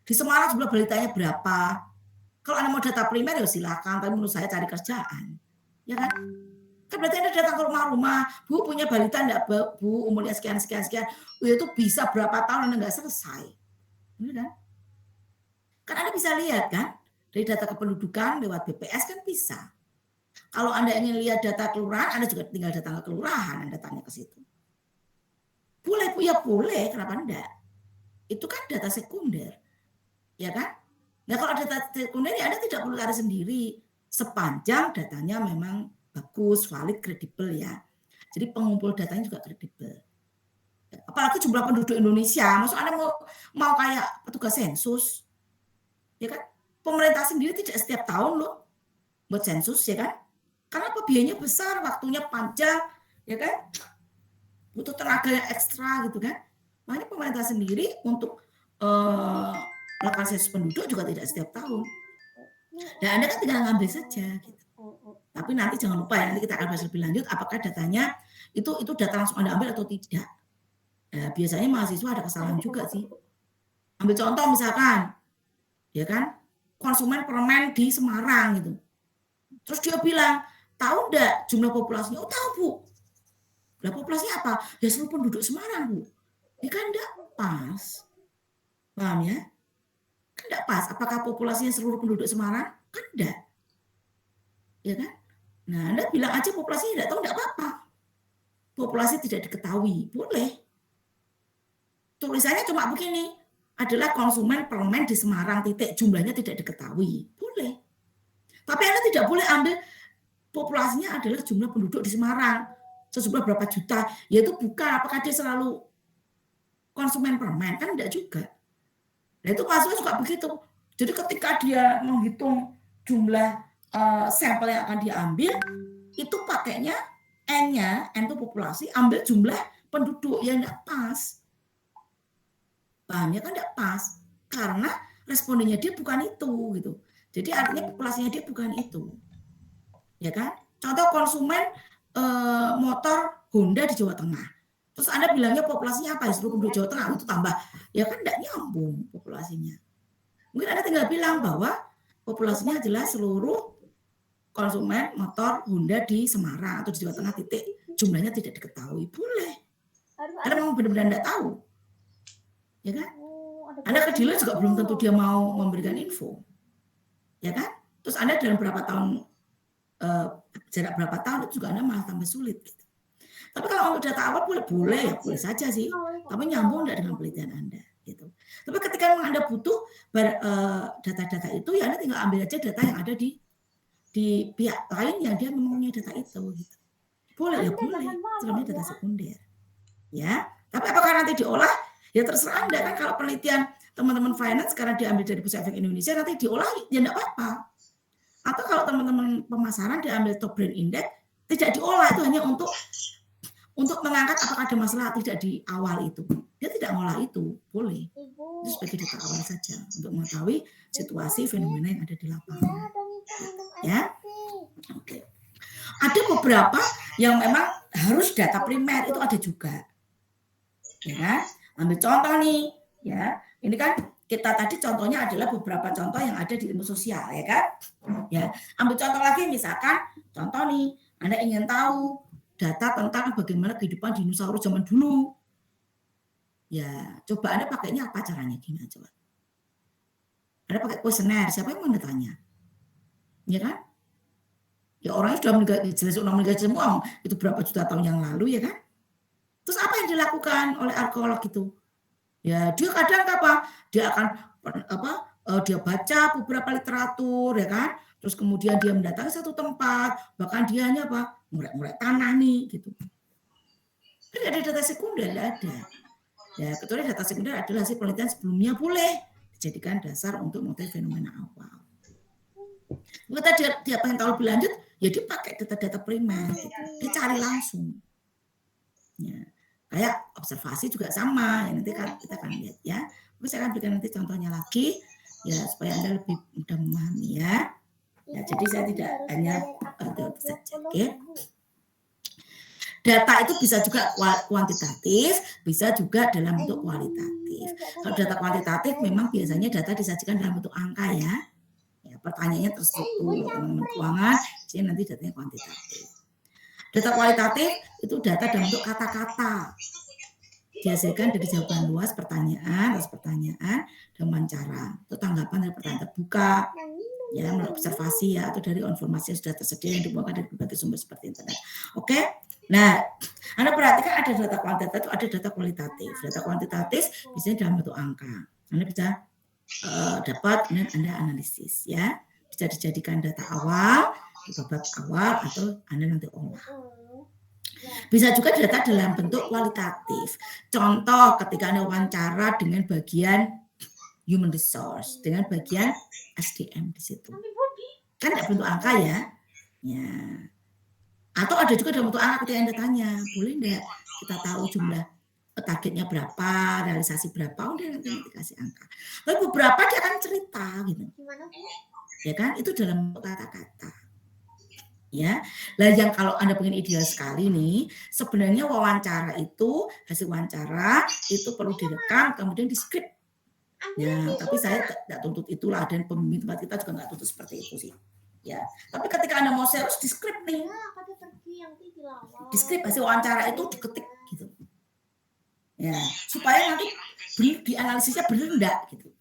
Di Semarang jumlah balitanya berapa? Kalau Anda mau data primer ya silakan, tapi menurut saya cari kerjaan. Ya kan? Kan berarti Anda datang ke rumah-rumah, Bu punya balita enggak, Bu, umurnya sekian. Itu bisa berapa tahun Anda enggak selesai. Benar kan? Kan Anda bisa lihat kan? Dari data kependudukan lewat BPS kan bisa. Kalau Anda ingin lihat data kelurahan, Anda juga tinggal datang ke kelurahan, Anda tanya ke situ. Boleh, Bu, ya boleh, kenapa enggak? Itu kan data sekunder. Ya kan? Nah, kalau data sekunder ya Anda tidak perlu cari sendiri sepanjang datanya memang bagus, valid, kredibel ya. Jadi pengumpul datanya juga kredibel. Apalagi jumlah penduduk Indonesia, maksud Anda mau kayak petugas sensus, ya kan? Pemerintah sendiri tidak setiap tahun loh buat sensus, ya kan? Karena apa? Biayanya besar, waktunya panjang, ya kan? Butuh tenaga yang ekstra gitu kan? Makanya pemerintah sendiri untuk melakukan sensus penduduk juga tidak setiap tahun. Dan Anda kan tinggal ngambil saja gitu. Tapi nanti jangan lupa ya, nanti kita akan bahas lebih lanjut apakah datanya itu data langsung Anda ambil atau tidak. Nah, biasanya mahasiswa ada kesalahan juga sih. Ambil contoh misalkan, ya kan, konsumen permen di Semarang gitu. Terus dia bilang, tahu enggak jumlah populasinya? Oh tahu Bu. Lah populasinya apa? Ya seluruh penduduk Semarang Bu. Ini kan enggak pas. Paham ya? Kan enggak pas. Apakah populasinya seluruh penduduk Semarang? Kan enggak. Ya kan? Nah, Anda bilang aja populasinya enggak tahu, enggak apa-apa. Populasi tidak diketahui. Boleh. Tulisannya cuma begini. Adalah konsumen permen di Semarang, titik. Jumlahnya tidak diketahui. Boleh. Tapi Anda tidak boleh ambil populasinya adalah jumlah penduduk di Semarang. Sejumlah berapa juta. Yaitu bukan. Apakah dia selalu konsumen permen? Kan enggak juga. Nah itu mahasiswa juga begitu. Jadi ketika dia menghitung jumlah sampel yang akan diambil, itu pakainya N-nya, N itu populasi, ambil jumlah penduduk yang enggak pas. Pahamnya kan enggak pas. Karena respondennya dia bukan itu gitu. Jadi artinya populasinya dia bukan itu. Ya kan? Contoh konsumen motor Honda di Jawa Tengah. Terus Anda bilangnya populasinya apa? Seluruh penduduk Jawa Tengah itu tambah. Ya kan enggak nyambung populasinya. Mungkin Anda tinggal bilang bahwa populasinya adalah seluruh konsumen motor Honda di Semarang atau di Jawa Tengah titik. Jumlahnya tidak diketahui. Boleh. Karena memang benar-benar enggak tahu. Ya kan? Anda ke dealer juga belum tentu dia mau memberikan info. Ya kan? Terus Anda dalam berapa tahun, jarak berapa tahun itu juga Anda malah tambah sulit. Gitu. Tapi kalau untuk data awal boleh ya boleh saja sih. Tapi nyambung enggak dengan penelitian Anda. Gitu. Tapi ketika Anda butuh data-data itu, ya Anda tinggal ambil aja data yang ada di pihak lain yang dia mempunyai data itu. Gitu. Boleh ya boleh. Itu namanya data sekunder. Ya. Tapi apakah nanti diolah? Ya terserah Anda kan kalau penelitian teman-teman finance karena diambil dari Bursa Efek Indonesia nanti diolah ya enggak apa-apa. Atau kalau teman-teman pemasaran diambil top brand index tidak diolah, itu hanya untuk mengangkat apakah ada masalah tidak di awal itu. Dia tidak ngolah itu, boleh. Itu sebagai data awal saja untuk mengetahui situasi fenomena yang ada di lapangan. Ya, oke. Ada beberapa yang memang harus data primer, itu ada juga. Ya kan? Ambil contoh nih, ya. Ini kan kita tadi contohnya adalah beberapa contoh yang ada di ilmu sosial, ya kan? Ya, ambil contoh lagi, misalkan contoh nih, Anda ingin tahu data tentang bagaimana kehidupan dinosaurus zaman dulu. Ya, coba Anda pakainya apa caranya? Gimana coba? Anda pakai kuesioner, siapa yang mau tanya? Ya kan? Ya orangnya sudah meninggal, jelas orang meninggal semua, itu berapa juta tahun yang lalu, ya kan? Terus apa yang dilakukan oleh arkeolog itu? Ya, dia kadang apa? Dia akan dia baca beberapa literatur, ya kan? Terus kemudian dia mendatangi satu tempat, bahkan dia hanya apa? Ngorek-ngorek tanah nih, gitu. Tapi ada data sekunder, ada. Ya, kecuali data sekunder adalah hasil penelitian sebelumnya boleh dijadikan dasar untuk mengetahui fenomena awal. Kita dia pengen tahu lebih lanjut, ya dia pakai data-data primer, gitu. Dia cari langsung. Ya. Kayak observasi juga sama, ya nanti kan kita akan lihat ya. Mungkin saya akan berikan nanti contohnya lagi, ya supaya Anda lebih mudah memahami ya. Ya, jadi saya tidak hanya teori saja, oke? Data itu bisa juga kuantitatif, bisa juga dalam bentuk kualitatif. Kalau data kuantitatif memang biasanya data disajikan dalam bentuk angka ya. Ya, pertanyaannya terstruktur, teman-teman keuangan, jadi nanti datanya kuantitatif. Data kualitatif itu data dalam bentuk kata-kata. Dihasilkan dari jawaban luas pertanyaan, atas pertanyaan, dan wawancara. Itu tanggapan dari pertanyaan terbuka, ya, melalui observasi ya, atau dari informasi yang sudah tersedia yang dibawakan dari berbagai sumber seperti internet. Oke? Nah, Anda perhatikan ada data kuantitatif, ada data kualitatif. Data kuantitatif biasanya dalam bentuk angka. Anda bisa dapat dan Anda analisis ya. Bisa dijadikan data awal, di babak awal, atau Anda nanti olah. Bisa juga data dalam bentuk kualitatif. Contoh ketika Anda wawancara dengan bagian human resource, dengan bagian SDM di situ. Kan tidak bentuk angka ya. Ya. Atau ada juga dalam bentuk angka ketika Anda tanya, boleh enggak kita tahu jumlah targetnya berapa, realisasi berapa, udah nanti dikasih angka. Tapi beberapa dia akan cerita gitu. Ya kan, itu dalam bentuk kata-kata. Ya, lah yang kalau Anda pengen ideal sekali nih, sebenarnya wawancara itu, hasil wawancara itu perlu direkam, kemudian di script. Ya, tapi saya tidak tuntut itulah, dan pemimpin tempat kita juga nggak tuntut seperti itu sih. Ya, tapi ketika Anda mau serius di script nih, di script hasil wawancara itu diketik gitu. Ya, supaya nanti dianalisisnya benar enggak gitu.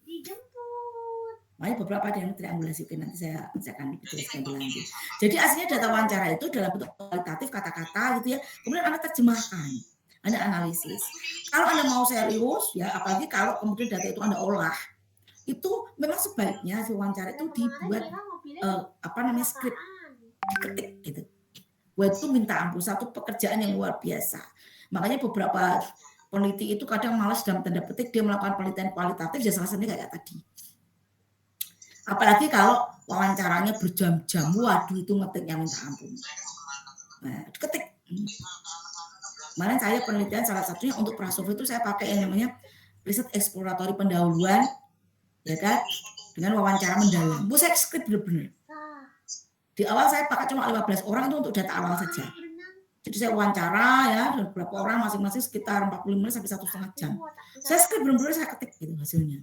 Makanya beberapa ada yang triangulasi, nanti saya akan jelaskan lagi. Jadi aslinya data wawancara itu dalam bentuk kualitatif kata-kata gitu ya. Kemudian Anda terjemahkan, Anda analisis. Kalau Anda mau serius ya, apalagi kalau kemudian data itu Anda olah, itu memang sebaiknya hasil wawancara itu dibuat skrip, diketik gitu. Buat itu minta ampun, satu pekerjaan yang luar biasa. Makanya beberapa peneliti itu kadang malas dalam tanda petik dia melakukan penelitian kualitatif, ya salah satunya kayak tadi. Apalagi kalau wawancaranya berjam-jam, waduh itu ngetiknya minta ampun. Nah, ketik. Kemarin saya penelitian salah satunya untuk Prasoft itu saya pakai yang namanya riset eksploratory pendahuluan, ya kan, dengan wawancara mendalam. Bu, saya skrip bener-bener. Di awal saya pakai cuma 15 orang itu untuk data awal saja. Jadi saya wawancara ya, dan beberapa orang masing-masing sekitar 45 menit sampai 1,5 jam. Saya skrip bener-bener, saya ketik gitu hasilnya.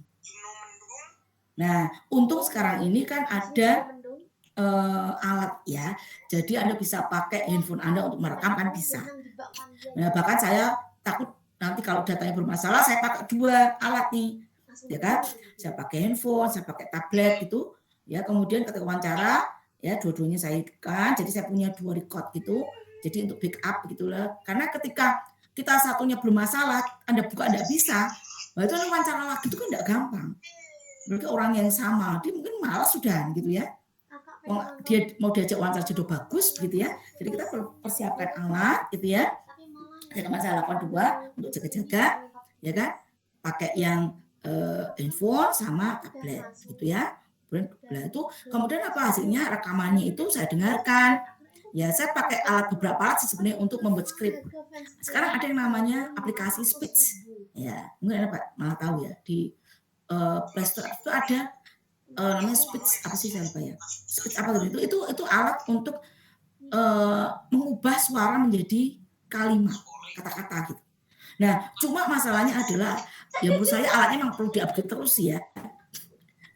Nah, untung sekarang ini kan ada alat ya, jadi Anda bisa pakai handphone Anda untuk merekam, kan bisa. Nah, bahkan saya takut nanti kalau datanya bermasalah, saya pakai 2 alat nih, ya kan? Saya pakai handphone, saya pakai tablet gitu, ya. Kemudian ketika wawancara, ya dua-duanya saya kan, jadi saya punya 2 record gitu, jadi untuk backup gitulah. Karena ketika kita satunya bermasalah, Anda buka Anda bisa, nah itu wawancara lagi itu kan tidak gampang. Berarti orang yang sama, dia mungkin malas sudah gitu ya. Dia mau diajak wawancara jodoh bagus gitu ya. Jadi kita perlu persiapkan alat gitu ya. Saya lakukan 2 untuk jaga-jaga, ya kan. Pakai yang handphone sama tablet gitu ya. Kemudian apa hasilnya? Rekamannya itu saya dengarkan. Ya, saya pakai beberapa alat sebenarnya untuk membuat skrip. Sekarang ada yang namanya aplikasi speech. Ya, mungkin Anda malah tahu ya, di Play Store itu ada namanya speech apa sih saya lupa ya. Speech apa gitu. Itu alat untuk mengubah suara menjadi kalimat, kata-kata gitu. Nah, cuma masalahnya adalah ya menurut saya alatnya memang perlu diupgrade terus ya.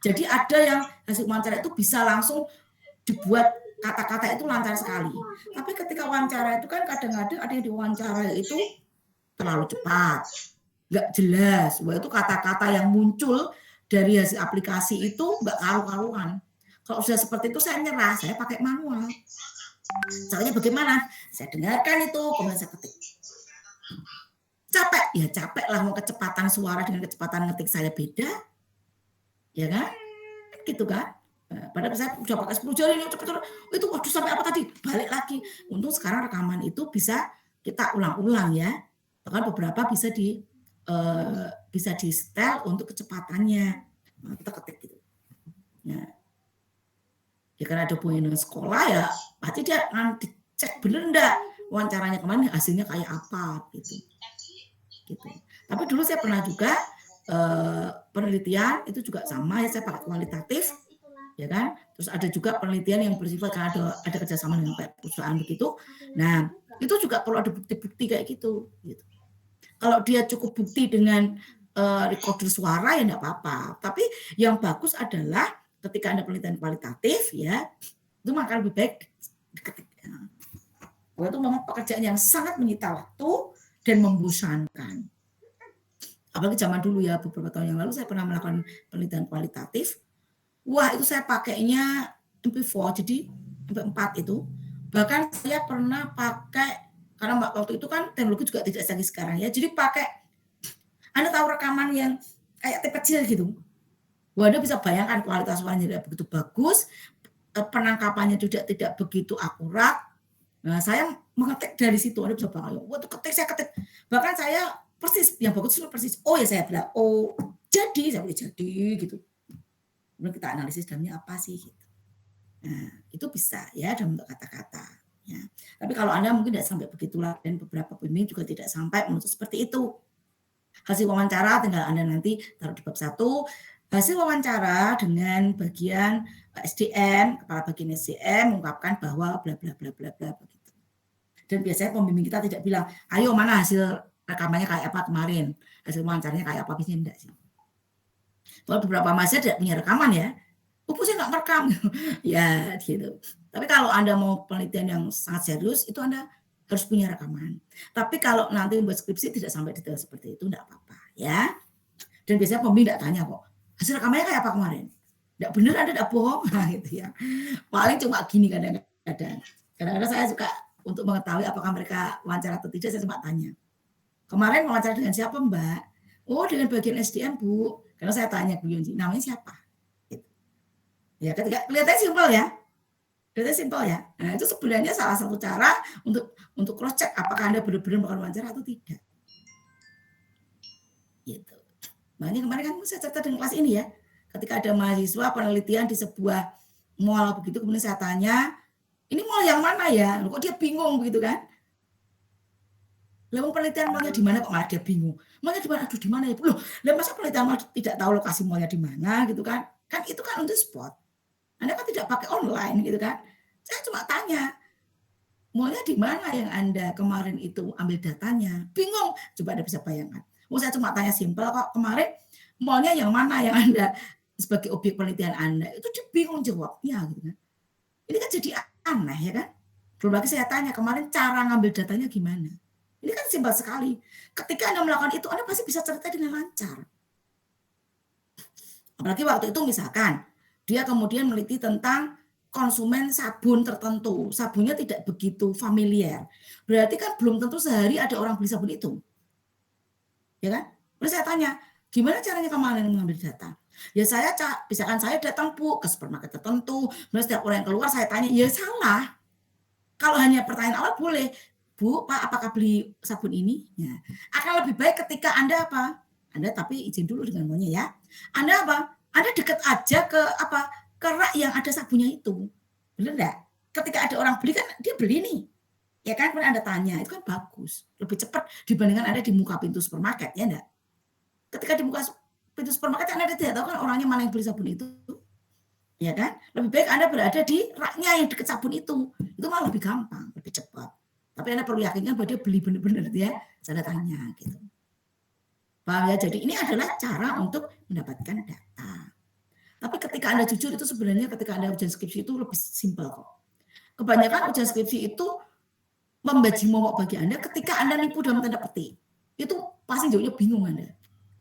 Jadi ada yang hasil wawancara itu bisa langsung dibuat kata-kata itu lancar sekali. Tapi ketika wawancara itu kan kadang-kadang ada yang diwawancara itu terlalu cepat, nggak jelas. Wah, itu kata-kata yang muncul dari hasil aplikasi itu nggak karu-karuan. Kalau sudah seperti itu saya nyerah, saya pakai manual. Caranya bagaimana? Saya dengarkan itu, kemudian saya ketik. Capek, ya capek lah, mau kecepatan suara dengan kecepatan ngetik saya beda. Ya kan? Gitu kan? Padahal saya sudah pakai 10 jari cepet, itu waduh sampai apa tadi? Balik lagi. Untung sekarang rekaman itu bisa kita ulang-ulang ya. Bahkan beberapa bisa di setel untuk kecepatannya. Nah, kita ketik gitu. Nah, ya karena ada hubungan dengan sekolah ya, pasti dia akan dicek bener enggak wawancaranya kemarin hasilnya kayak apa gitu. Tapi dulu saya pernah juga penelitian itu juga sama ya, saya pakai kualitatif ya kan. Terus ada juga penelitian yang bersifat karena ada kerjasama dengan perusahaan begitu. Nah itu juga perlu ada bukti-bukti kayak gitu. Kalau dia cukup bukti dengan recorder suara ya enggak apa-apa. Tapi yang bagus adalah ketika ada penelitian kualitatif ya, itu maka lebih baik diketik. Itu memang pekerjaan yang sangat menyita waktu dan membosankan. Apalagi zaman dulu ya, beberapa tahun yang lalu saya pernah melakukan penelitian kualitatif. Wah, itu saya pakainya MP4, jadi MP4 itu. Bahkan saya pernah pakai, karena waktu itu kan teknologi juga tidak secanggih sekarang ya, jadi pakai, Anda tahu rekaman yang kayak tape kecil gitu. Wah, Anda bisa bayangkan kualitas suaranya tidak begitu bagus, penangkapannya juga tidak begitu akurat. Nah, saya mengetik dari situ, Anda bisa bayangkan, waktu saya ketik. Bahkan saya persis, yang bagus itu persis. Oh ya saya bilang, oh jadi, saya boleh jadi gitu. Kemudian kita analisis dalamnya apa sih gitu. Nah, itu bisa ya dalam bentuk kata-kata. Ya. Tapi kalau Anda mungkin tidak sampai begitulah, dan beberapa pembimbing juga tidak sampai menuntut seperti itu. Hasil wawancara tinggal Anda nanti taruh di bab 1. Hasil wawancara dengan bagian SDM, kepala bagian SDM mengungkapkan bahwa bla bla bla bla bla begitu. Dan biasanya pembimbing kita tidak bilang, ayo mana hasil rekamannya kayak apa kemarin, hasil wawancaranya kayak apa, biasanya enggak sih. Kalau beberapa mahasiswa tidak punya rekaman ya, saya nggak merekam, ya gitu. Tapi kalau Anda mau penelitian yang sangat serius, itu Anda harus punya rekaman. Tapi kalau nanti membuat skripsi tidak sampai detail seperti itu, enggak apa-apa ya. Dan biasanya pembimbing enggak tanya kok, hasil rekamannya kayak apa kemarin? Enggak benar, Anda enggak bohong, nah gitu ya. Paling cuma gini kadang-kadang. Kadang-kadang saya suka untuk mengetahui apakah mereka wawancara atau tidak, saya cuma tanya. Kemarin wawancara dengan siapa Mbak? Oh dengan bagian SDM Bu. Karena saya tanya Bu Yunji, namanya siapa? Gitu. Ya ketika kelihatannya simpel ya. Kelihatannya simpel ya. Nah itu sebenarnya salah satu cara untuk cross check apakah Anda benar-benar melakukan wawancara atau tidak. Gitu. Makanya kemarin kan saya cerita dengan kelas ini ya. Ketika ada mahasiswa penelitian di sebuah mall begitu, kemudian saya tanya, ini mall yang mana ya? Kok dia bingung begitu kan? Lalu penelitian mallnya di mana kok malah dia bingung. Mallnya di mana? Aduh di mana ya? Loh, masa penelitian mall tidak tahu lokasi mallnya di mana gitu kan? Kan itu kan on the spot. Anda kan tidak pakai online gitu kan? Saya cuma tanya, mallnya di mana yang Anda kemarin itu ambil datanya? Bingung. Coba Anda bisa bayangkan. Saya cuma tanya simpel kok, kemarin mallnya yang mana yang Anda sebagai objek penelitian Anda? Itu dia bingung jawabnya gitu kan. Ini kan jadi aneh ya kan? Belum lagi saya tanya kemarin cara ngambil datanya gimana? Ini kan simpel sekali. Ketika Anda melakukan itu, Anda pasti bisa cerita dengan lancar. Apalagi waktu itu misalkan, dia kemudian meneliti tentang konsumen sabun tertentu. Sabunnya tidak begitu familiar. Berarti kan belum tentu sehari ada orang beli sabun itu. Ya kan? Terus saya tanya, gimana caranya kemarin mengambil data? Ya misalkan saya datang Bu ke supermarket tertentu, setiap orang yang keluar saya tanya, ya salah. Kalau hanya pertanyaan awal boleh, Bu, Pak, apakah beli sabun ini? Ya. Akan lebih baik ketika Anda Anda tapi izin dulu dengan maunya ya. Anda apa? Anda dekat aja ke apa? Ke rak yang ada sabunnya itu. Benar enggak? Ketika ada orang beli kan dia beli nih. Ya kan, kemudian Anda tanya, itu kan bagus. Lebih cepat dibandingkan Anda di muka pintu supermarket, ya enggak? Ketika di muka pintu supermarket Anda tidak tahu kan orangnya mana yang beli sabun itu. Ya kan? Lebih baik Anda berada di raknya yang dekat sabun itu. Itu malah lebih gampang, lebih cepat. Tapi Anda perlu yakinkan bahwa dia beli benar-benar ya. Saya tanya gitu. Paham ya? Jadi ini adalah cara untuk mendapatkan data. Tapi ketika Anda jujur itu sebenarnya ketika Anda ujian skripsi itu lebih simpel kok. Kebanyakan ujian skripsi itu membaji momok bagi Anda ketika Anda nipu dalam tanda petik. Itu pasti jauhnya bingung Anda.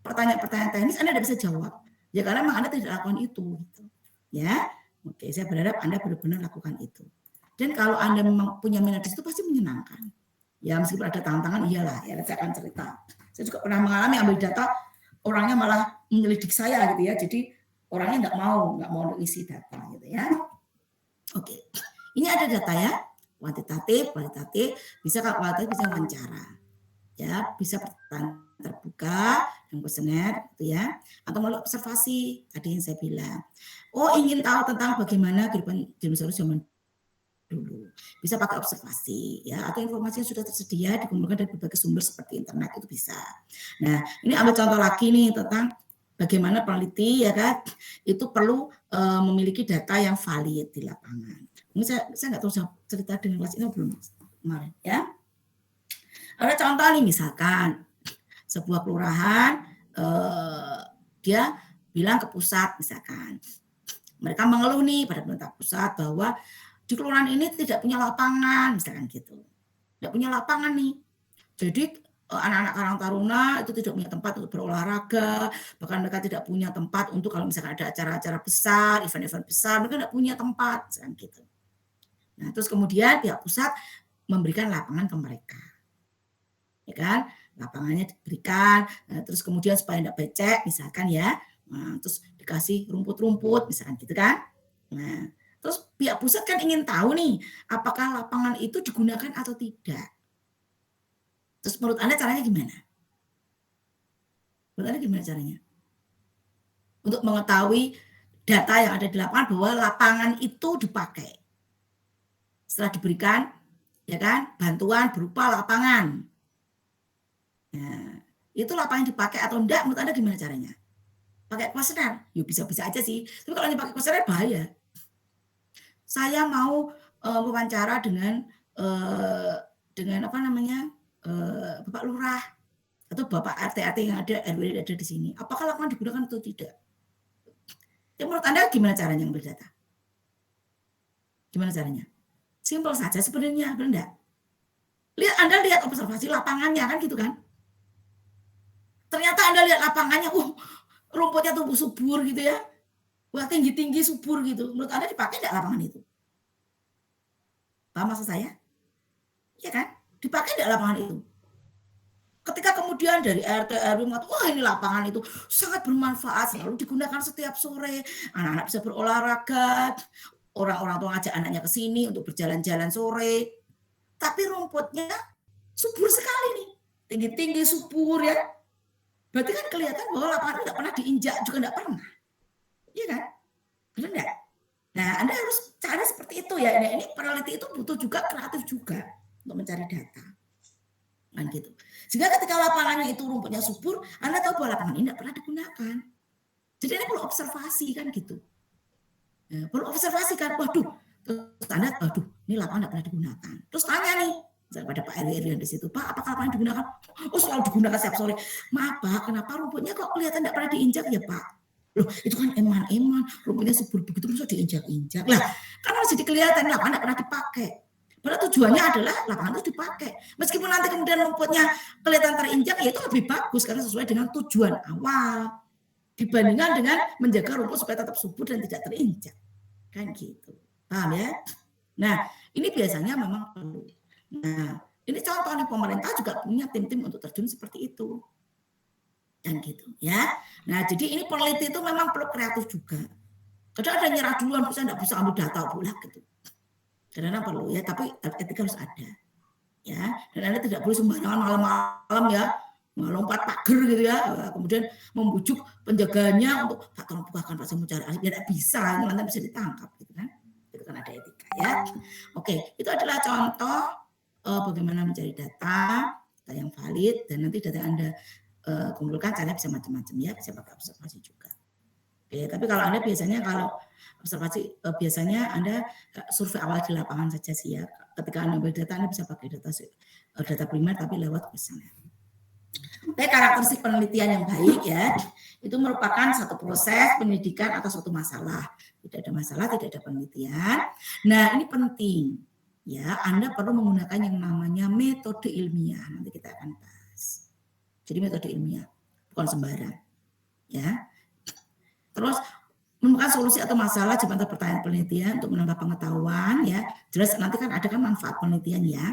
Pertanyaan-pertanyaan teknis Anda tidak bisa jawab. Ya karena memang Anda tidak lakukan itu. Gitu. Ya, oke. Saya berharap Anda benar-benar lakukan itu. Dan kalau Anda memang punya minat di situ pasti menyenangkan. Ya meskipun ada tantangan iyalah. Ya saya akan cerita. Saya juga pernah mengalami ambil data orangnya malah menyelidik saya gitu ya. Jadi orangnya nggak mau isi data gitu ya. Oke. Ini ada data ya. Kualitatif, bisa kualitatif bisa wawancara, ya bisa pertanyaan terbuka dan kuesioner gitu ya, atau melalui observasi tadi yang saya bilang. Oh ingin tahu tentang bagaimana kehidupan dinosaurus zaman dulu, bisa pakai observasi ya, atau informasi yang sudah tersedia dikumpulkan dari berbagai sumber seperti internet itu bisa. Nah ini ambil contoh lagi nih tentang bagaimana peneliti ya kan itu perlu memiliki data yang valid di lapangan. Ini saya nggak tahu cerita dengan kelas ini belum kemarin ya. Ada contoh nih misalkan sebuah kelurahan dia bilang ke pusat misalkan. Mereka mengeluh nih pada pemerintah pusat bahwa di kelurahan ini tidak punya lapangan misalkan gitu. Tidak punya lapangan nih. Jadi anak-anak Karang Taruna itu tidak punya tempat untuk berolahraga, bahkan mereka tidak punya tempat untuk kalau misalkan ada acara-acara besar, event-event besar, mereka tidak punya tempat misalkan gitu. Nah, terus kemudian pihak pusat memberikan lapangan ke mereka. Ya kan? Lapangannya diberikan, terus kemudian supaya tidak becek misalkan ya. Nah, terus dikasih rumput-rumput misalkan gitu kan. Nah, terus pihak pusat kan ingin tahu nih, apakah lapangan itu digunakan atau tidak. Terus menurut Anda caranya gimana? Menurut Anda gimana caranya? Untuk mengetahui data yang ada di lapangan bahwa lapangan itu dipakai. Setelah diberikan ya kan bantuan berupa lapangan. Nah, itu lapangan dipakai atau enggak menurut Anda gimana caranya? Pakai kuesioner? Ya bisa-bisa aja sih. Tapi kalau pakai kuesioner bahaya. Saya mau wawancara dengan apa namanya? Bapak Lurah atau Bapak RT yang ada RW ada di sini. Apakah lapangan digunakan atau tidak? Ya, menurut Anda gimana caranya ngambil data? Gimana caranya? Simpel saja sebenarnya, benar enggak? Anda lihat observasi lapangannya kan gitu kan? Ternyata Anda lihat lapangannya, rumputnya tumbuh subur gitu ya. Wah, tinggi-tinggi subur gitu. Menurut Anda dipakai enggak lapangan itu? Paham maksud saya? Iya kan? Dipakai enggak lapangan itu? Ketika kemudian dari RT RW mengatakan, wah ini lapangan itu sangat bermanfaat, selalu digunakan setiap sore, anak-anak bisa berolahraga, orang-orang tua ngajak anaknya ke sini untuk berjalan-jalan sore. Tapi rumputnya subur sekali nih. Tinggi-tinggi subur ya. Berarti kan kelihatan bahwa lapangan tidak pernah diinjak, juga tidak pernah. Iya kan? Benar enggak? Nah, Anda harus cara seperti itu ya. Nah, ini peneliti itu butuh juga kreatif juga untuk mencari data. Kan gitu. Sehingga ketika lapangannya itu rumputnya subur, Anda tahu bahwa lapangan ini tidak pernah digunakan. Jadi ini perlu observasi kan gitu. Ya, perlu observasi kan, waduh, terus Anda, waduh, ini lapangan tidak pernah digunakan. Terus tanya nih, pada Pak RW yang di situ, Pak, apakah lapangan digunakan? Oh, selalu digunakan setiap sore. Maaf Pak, kenapa rumputnya kok kelihatan tidak pernah diinjak ya Pak? Loh, itu kan eman-eman, rumputnya subur begitu, masa diinjak-injak. Lah, kan harus jadi kelihatan lapangan tidak pernah dipakai. Padahal tujuannya adalah lapangan itu dipakai. Meskipun nanti kemudian rumputnya kelihatan terinjak, ya itu lebih bagus karena sesuai dengan tujuan awal. Dibandingkan dengan menjaga rumput supaya tetap subur dan tidak terinjak. Kan gitu. Paham ya? Nah, ini biasanya memang perlu. Nah, ini contoh nih pemerintah juga punya tim-tim untuk terjun seperti itu. Dan gitu ya. Nah, jadi ini peneliti itu memang perlu kreatif juga. Kadang ada nyerah duluan, saya enggak bisa ambil data pula gitu. Karena perlu ya, tapi etika harus ada. Ya, dan Anda tidak boleh sembarangan malam-malam ya lompat pagar gitu ya, kemudian membujuk penjaganya untuk Pak tolong bukakan Pak, saya mau cari arsip, ya tidak bisa, nanti bisa ditangkap gitu kan. Itu kan ada etika ya. Oke, itu adalah contoh bagaimana mencari data yang valid, dan nanti data yang Anda kumpulkan caranya bisa macam-macam ya, bisa pakai observasi juga. Oke, tapi kalau Anda biasanya kalau observasi biasanya Anda survei awal di lapangan saja sih ya. Ketika Anda ambil data, Anda bisa pakai data primer tapi lewat kuesioner. Tapi karakteristik penelitian yang baik ya, itu merupakan satu proses pendidikan atau suatu masalah. Tidak ada masalah, tidak ada penelitian. Nah, ini penting ya, Anda perlu menggunakan yang namanya metode ilmiah. Nanti kita akan bahas. Jadi metode ilmiah, bukan sembarang. Ya. Terus menemukan solusi atau masalah jabatan pertanyaan penelitian untuk menambah pengetahuan ya. Jelas nanti kan ada kan manfaat penelitian ya.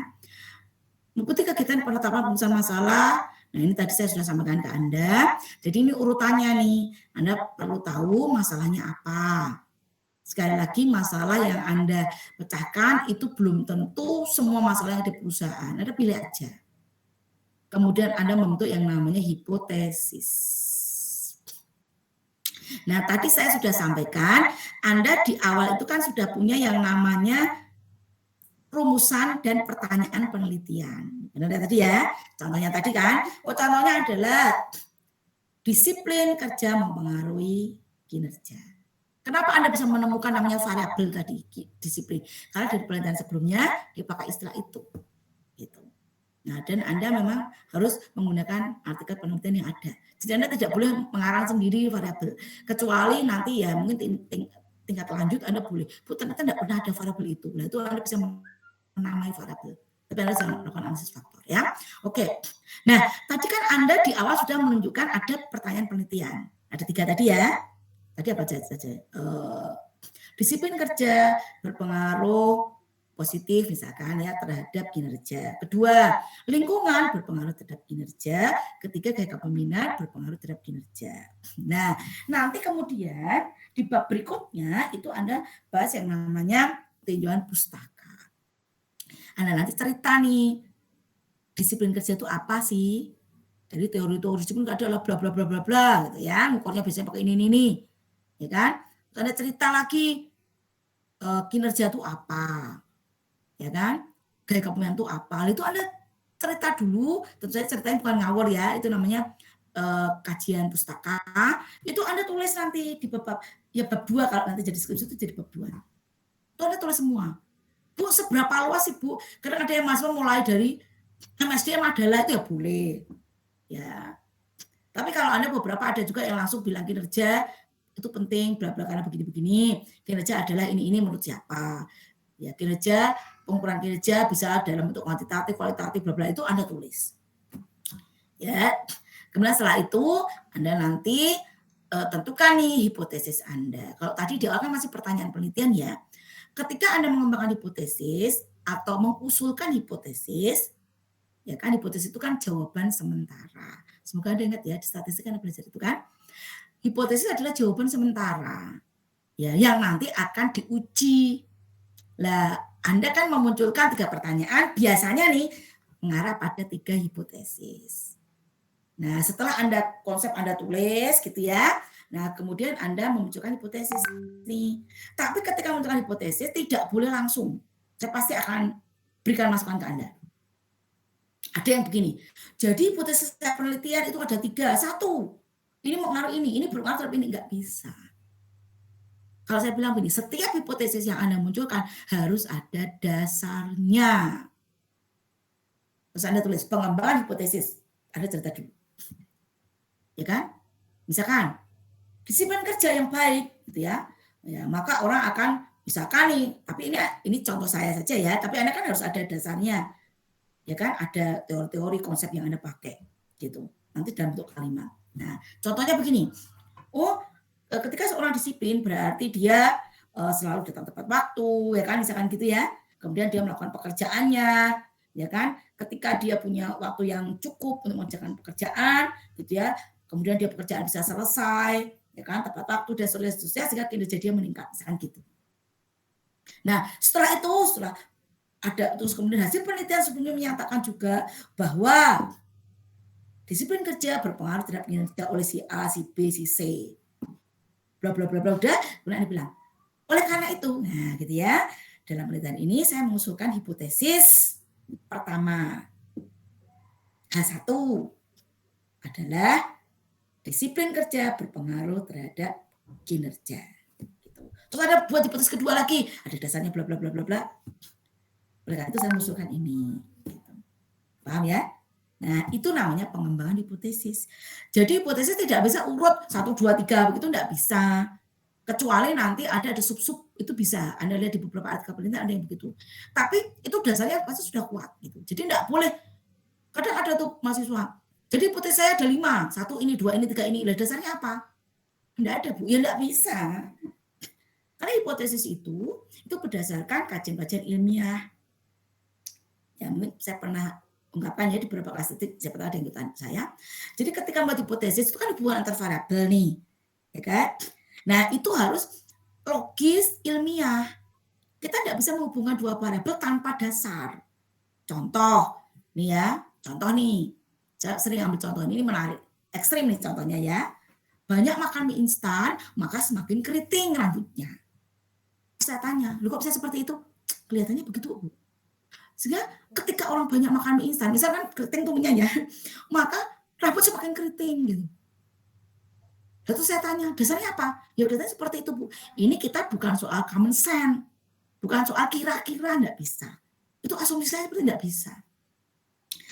Mengikuti kegiatan penetapan pemecahan masalah. Nah, ini tadi saya sudah sampaikan ke Anda. Jadi ini urutannya nih. Anda perlu tahu masalahnya apa. Sekali lagi, masalah yang Anda pecahkan itu belum tentu semua masalah yang ada di perusahaan. Anda pilih aja. Kemudian Anda membentuk yang namanya hipotesis. Nah, tadi saya sudah sampaikan, Anda di awal itu kan sudah punya yang namanya rumusan dan pertanyaan penelitian. Benar tadi ya? Contohnya tadi kan, contohnya adalah disiplin kerja mempengaruhi kinerja. Kenapa Anda bisa menemukan namanya variabel tadi, disiplin? Karena dari penelitian sebelumnya dipakai istilah itu. Gitu. Nah, dan Anda memang harus menggunakan artikel penelitian yang ada. Jadi Anda tidak boleh mengarang sendiri variabel. Kecuali nanti ya mungkin tingkat lanjut Anda boleh. Bu, ternyata tidak pernah ada variabel itu. Nah, itu Anda bisa menamai variabel. Tapi Anda bisa melakukan analisis faktor ya. Oke. Nah, tadi kan Anda di awal sudah menunjukkan ada pertanyaan penelitian. Ada 3 tadi ya. Tadi apa saja? Disiplin kerja berpengaruh positif misalkan ya terhadap kinerja. Kedua, lingkungan berpengaruh terhadap kinerja. Ketiga, gaya kepemimpinan berpengaruh terhadap kinerja. Nah, nanti kemudian di bab berikutnya itu Anda bahas yang namanya tinjauan pustaka. Anda nanti cerita nih, disiplin kerja itu apa sih? Jadi teori-teori disiplin adalah bla bla bla bla bla gitu ya. Ngukurnya biasanya pakai ini. Ya kan? Terus Anda cerita lagi kinerja itu apa? Ya kan? Gaya kepemimpinan itu apa? Itu Anda cerita dulu, tentu saja ceritanya bukan ngawur ya, itu namanya kajian pustaka. Itu Anda tulis nanti di bab 2 kalau nanti jadi skripsi itu jadi bab 2. Itu Anda tulis semua. Bu, seberapa luas sih Bu? Karena ada yang mahasiswa mulai dari MSDM adalah itu ya boleh. Ya. Tapi kalau Anda beberapa ada juga yang langsung bilang kinerja itu penting, bla bla karena begini-begini. Kinerja adalah ini menurut siapa? Ya, kinerja, pengukuran kinerja bisa dalam bentuk kuantitatif, kualitatif, bla bla itu Anda tulis. Ya. Kemudian setelah itu Anda nanti tentukan nih hipotesis Anda. Kalau tadi di awal kan masih pertanyaan penelitian ya. Ketika Anda mengembangkan hipotesis atau mengusulkan hipotesis, ya kan hipotesis itu kan jawaban sementara. Semoga Anda ingat ya, di statistik Anda belajar itu kan. Hipotesis adalah jawaban sementara. Ya, yang nanti akan diuji. Lah, Anda kan memunculkan 3 pertanyaan, biasanya nih mengarah pada 3 hipotesis. Nah, setelah konsep Anda tulis gitu ya. Nah, kemudian Anda memunculkan hipotesis nih. Tapi ketika memunculkan hipotesis tidak boleh langsung. Saya pasti akan berikan masukan ke Anda. Ada yang begini. Jadi hipotesis penelitian itu ada 3. 1, ini mengaruh ini berpengaruh terhadap ini, nggak bisa. Kalau saya bilang begini, setiap hipotesis yang Anda munculkan harus ada dasarnya. Terus Anda tulis pengembangan hipotesis. Anda cerita dulu. Ya kan? Misalkan disiplin kerja yang baik gitu ya. Ya, maka orang akan misalkan nih, tapi ini contoh saya saja ya, tapi Anda kan harus ada dasarnya. Ya kan? Ada teori-teori konsep yang Anda pakai gitu. Nanti dalam bentuk kalimat. Nah, contohnya begini. Ketika seorang disiplin berarti dia selalu datang tepat waktu, ya kan? Misalkan gitu ya. Kemudian dia melakukan pekerjaannya, ya kan? Ketika dia punya waktu yang cukup untuk mengerjakan pekerjaan, gitu ya. Kemudian dia pekerjaan bisa selesai, ya kan, tepat waktu dan seterusnya sehingga kinerja dia meningkat, misalkan gitu. Nah, setelah ada terus kemudian hasil penelitian sebelumnya menyatakan juga bahwa Disiplin kerja berpengaruh terhadap kinerja oleh si A, si B, si C. Bla bla bla bla udah, kemudian dibilang. Oleh karena itu, nah gitu ya. Dalam penelitian ini saya mengusulkan hipotesis pertama. H1 adalah disiplin kerja berpengaruh terhadap kinerja. Gitu. Terus ada buat hipotesis kedua lagi, ada dasarnya bla bla bla bla bla. Oleh karena itu saya mengusulkan ini. Gitu. Paham ya? Nah, itu namanya pengembangan hipotesis. Jadi hipotesis tidak bisa urut 1, 2, 3, begitu tidak bisa. Kecuali nanti ada sub-sub, itu bisa. Anda lihat di beberapa artikel penelitian ada yang begitu. Tapi itu dasarnya pasti sudah kuat. Gitu. Jadi tidak boleh, kadang ada tuh mahasiswa, jadi hipotesis saya ada 5, 1 ini, 2 ini, 3 ini. Lah dasarnya apa? Tidak ada, Bu. Ya tidak bisa. Karena hipotesis itu berdasarkan kajian-kajian ilmiah. Ya, mungkin saya pernah ungkapkan ya di beberapa kelas statistik, siapa tahu ada yang ikutan saya. Jadi ketika membuat hipotesis itu kan hubungan antar variabel nih, ya kan? Nah itu harus logis ilmiah. Kita tidak bisa menghubungkan dua variabel tanpa dasar. Contoh, nih ya, contoh nih, saya sering ambil contoh ini menarik, ekstrim nih contohnya ya. Banyak makan mie instan, maka semakin keriting rambutnya. Saya tanya, lu kok bisa seperti itu? Kelihatannya begitu, Bu. Sehingga ketika orang banyak makan mie instan, misalkan keriting tubuhnya ya, maka rambut semakin keriting gitu. Lalu saya tanya, dasarnya apa? Ya dasarnya seperti itu, Bu. Ini kita bukan soal common sense, bukan soal kira-kira, enggak bisa. Itu asumsi saya seperti enggak bisa.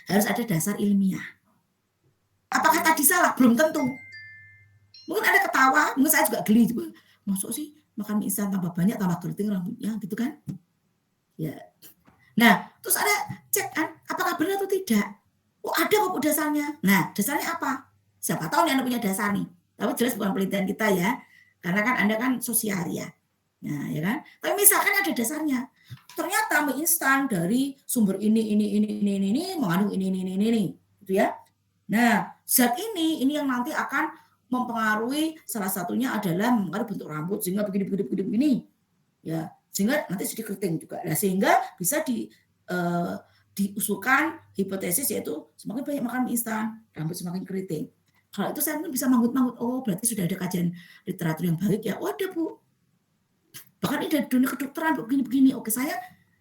Harus ada dasar ilmiah. Apakah tadi salah? Belum tentu. Mungkin ada ketawa, mungkin saya juga geli juga. Masuk sih makan mie instan tambah banyak, tambah keriting rambutnya, gitu kan? Ya. Nah, terus ada cek kan, apakah benar atau tidak? Oh, ada kok dasarnya. Nah, dasarnya apa? Siapa tahu nih Anda punya dasar nih. Tapi jelas bukan penelitian kita ya. Karena kan Anda kan sosial ya. Nah, ya kan? Tapi misalkan ada dasarnya. Ternyata mie instan dari sumber ini mengandung ini. Gitu ya. Nah, zat ini yang nanti akan mempengaruhi, salah satunya adalah mempengaruhi bentuk rambut sehingga begini. Ya, sehingga nanti jadi keriting juga. Nah, sehingga bisa diusulkan hipotesis yaitu semakin banyak makan mie instan, rambut semakin keriting. Kalau itu saya mungkin bisa manggut-manggut, oh berarti sudah ada kajian literatur yang baik ya. Oh ada, Bu. Bahkan ini dari dunia kedokteran begini-begini. Oke, saya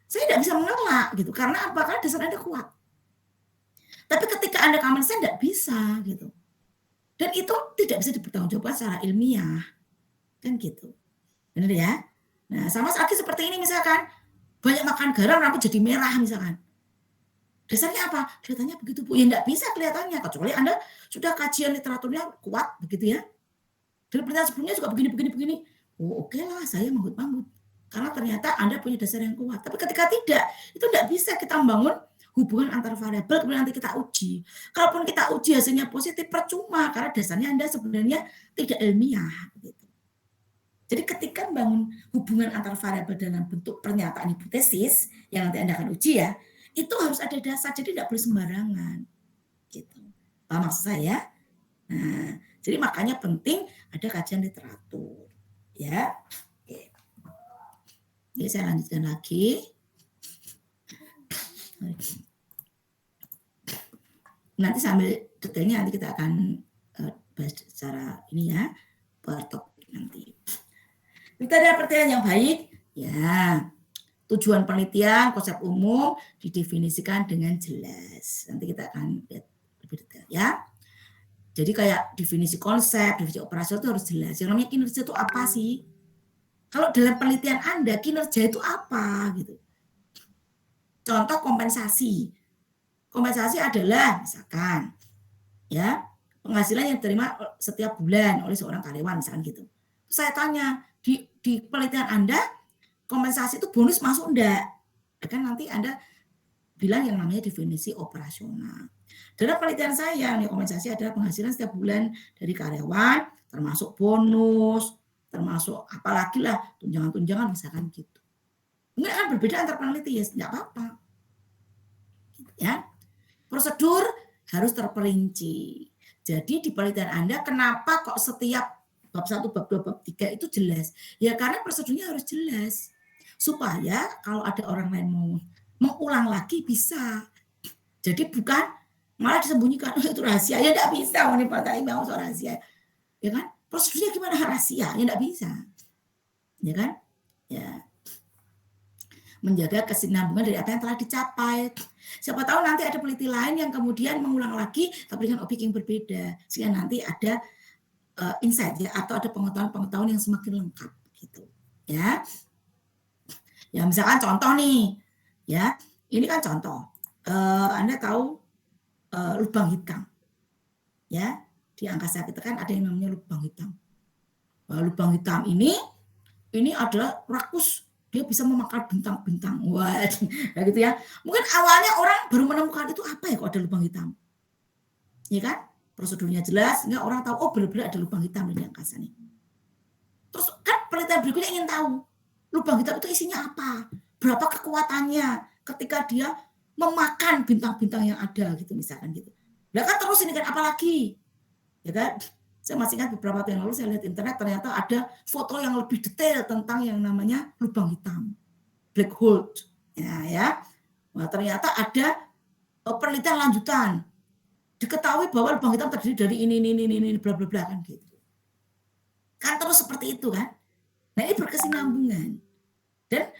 tidak bisa mengelak gitu. Karena apa? Karena dasar Anda kuat. Tapi ketika Anda common sense tidak bisa gitu. Dan itu tidak bisa dipertanggungjawabkan secara ilmiah. Kan gitu. Benar ya? Nah, sama lagi seperti ini misalkan, banyak makan garam rambut jadi merah misalkan. Dasarnya apa? Kelihatannya begitu, Bu. Ya enggak bisa kelihatannya, kecuali Anda sudah kajian literaturnya kuat begitu ya. Dan penelitian sebelumnya juga begini. Oh, oke lah, saya manggut-manggut. Karena ternyata Anda punya dasar yang kuat. Tapi ketika tidak, itu enggak bisa kita membangun hubungan antar variabel kemudian nanti kita uji. Kalaupun kita uji hasilnya positif, percuma karena dasarnya Anda sebenarnya tidak ilmiah gitu. Jadi ketika membangun hubungan antar variabel dalam bentuk pernyataan hipotesis yang nanti Anda akan uji ya, itu harus ada dasar, jadi tidak boleh sembarangan. Gitu. Paham maksud saya? Nah, jadi makanya penting ada kajian literatur. Ya. Oke. Jadi saya lanjutkan lagi. Nanti sambil detailnya nanti kita akan bahas secara ini ya, per topik nanti. Kita ada pertanyaan yang baik, ya. Tujuan penelitian, konsep umum didefinisikan dengan jelas. Nanti kita akan lihat lebih detail ya. Jadi kayak definisi konsep, definisi operasional itu harus jelas. Yang namanya kinerja itu apa sih? Kalau dalam penelitian Anda, kinerja itu apa gitu. Contoh kompensasi. Kompensasi adalah misalkan ya, penghasilan yang diterima setiap bulan oleh seorang karyawan misalkan gitu. Saya tanya, di penelitian Anda kompensasi itu bonus masuk enggak? Kan nanti Anda bilang yang namanya definisi operasional. Dalam penelitian saya, nih kompensasi adalah penghasilan setiap bulan dari karyawan, termasuk bonus, termasuk apalagi lah tunjangan-tunjangan misalkan gitu. Ini akan berbeda antar peneliti ya, enggak apa-apa. Ya. Prosedur harus terperinci. Jadi di penelitian Anda kenapa kok setiap bab 1, bab 2, bab 3 itu jelas? Ya karena prosedurnya harus jelas. Supaya kalau ada orang lain mau mengulang lagi bisa. Jadi bukan malah disembunyikan, itu rahasia, ya enggak bisa menipati mau soal rahasia. Ya kan? Prosedurnya gimana rahasia? Ya enggak bisa. Ya kan? Ya. Menjaga kesinambungan dari apa yang telah dicapai. Siapa tahu nanti ada peneliti lain yang kemudian mengulang lagi tapi dengan objek yang berbeda, sehingga nanti ada insight ya, atau ada pengetahuan yang semakin lengkap gitu. Ya. Ya misalkan contoh nih, ya. Ini kan contoh. Anda tahu lubang hitam. Ya, di angkasa kita kan ada yang namanya lubang hitam. Lubang hitam ini adalah rakus, dia bisa memakan bintang-bintang. Wah, ya gitu ya. Mungkin awalnya orang baru menemukan itu apa ya kok ada lubang hitam. Ya kan? Prosedurnya jelas, sehingga orang tahu, oh benar-benar ada lubang hitam di angkasa nih. Terus kan penelitian berikutnya ingin tahu, lubang hitam itu isinya apa? Berapa kekuatannya ketika dia memakan bintang-bintang yang ada gitu misalkan gitu. Nah kan terus ini kan apalagi? Ya kan? Saya masih ingat beberapa tahun yang lalu saya lihat internet ternyata ada foto yang lebih detail tentang yang namanya lubang hitam, black hole. Ya. Nah, ternyata ada penelitian lanjutan. Diketahui bahwa lubang hitam terdiri dari ini bla bla bla kan gitu. Kan terus seperti itu kan. Nah, ini berkesinambungan. Dan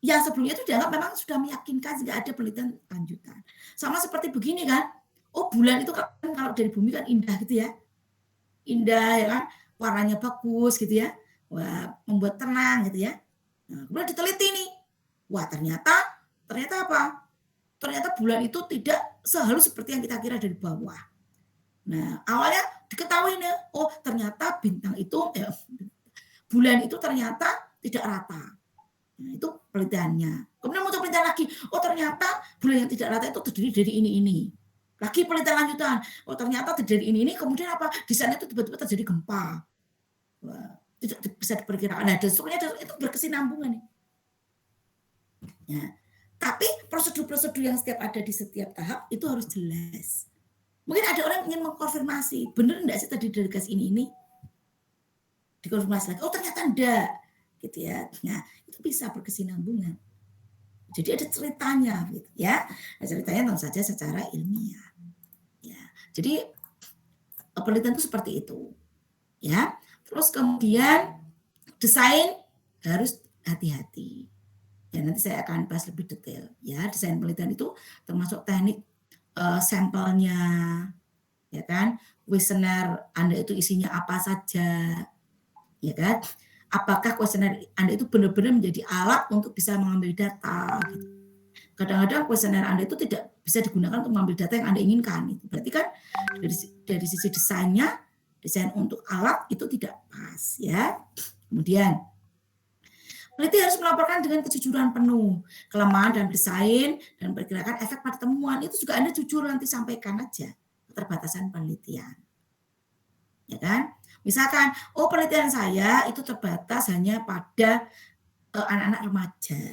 yang sebelumnya itu dianggap memang sudah meyakinkan sehingga ada penelitian lanjutan. Sama seperti begini kan. Oh, bulan itu kan kalau dari bumi kan indah gitu ya. Indah ya kan, warnanya bagus gitu ya. Wah, membuat tenang gitu ya. Nah, kemudian diteliti nih. Wah, ternyata apa? Ternyata bulan itu tidak sehalus seperti yang kita kira dari bawah. Nah, awalnya diketahui nih, oh ternyata bintang itu bulan itu ternyata tidak rata. Nah, itu penelitiannya. Kemudian muncul penelitian lagi, oh ternyata bulan yang tidak rata itu terdiri dari ini. Lagi penelitian lanjutan, oh ternyata terjadi ini, kemudian apa? Di sana itu tiba-tiba terjadi gempa. Wah, tidak bisa diperkirakan. Nah, dasarnya itu berkesinambungan nih. Ya. Tapi prosedur-prosedur yang setiap ada di setiap tahap itu harus jelas. Mungkin ada orang yang ingin mengkonfirmasi, benar enggak sih tadi dari gas ini? Dikonfirmasi lagi, oh ternyata enggak. Gitu ya. Nah, itu bisa berkesinambungan. Jadi ada ceritanya gitu ya. Nah, ceritanya tentu saja secara ilmiah. Ya. Jadi penelitian itu seperti itu. Ya. Terus kemudian desain harus hati-hati. Ya, nanti saya akan bahas lebih detail ya. Desain penelitian itu termasuk teknik sampelnya, ya kan? Kuesioner Anda itu isinya apa saja, ya kan? Apakah kuesioner Anda itu benar-benar menjadi alat untuk bisa mengambil data? Gitu. Kadang-kadang kuesioner Anda itu tidak bisa digunakan untuk mengambil data yang Anda inginkan. Gitu. Berarti kan dari sisi desainnya, desain untuk alat itu tidak pas, ya. Kemudian peneliti harus melaporkan dengan kejujuran penuh kelemahan dan desain dan perkirakan efek pada temuan. Itu juga Anda jujur nanti sampaikan aja keterbatasan penelitian. Ya kan? Misalkan, oh penelitian saya itu terbatas hanya pada anak-anak remaja.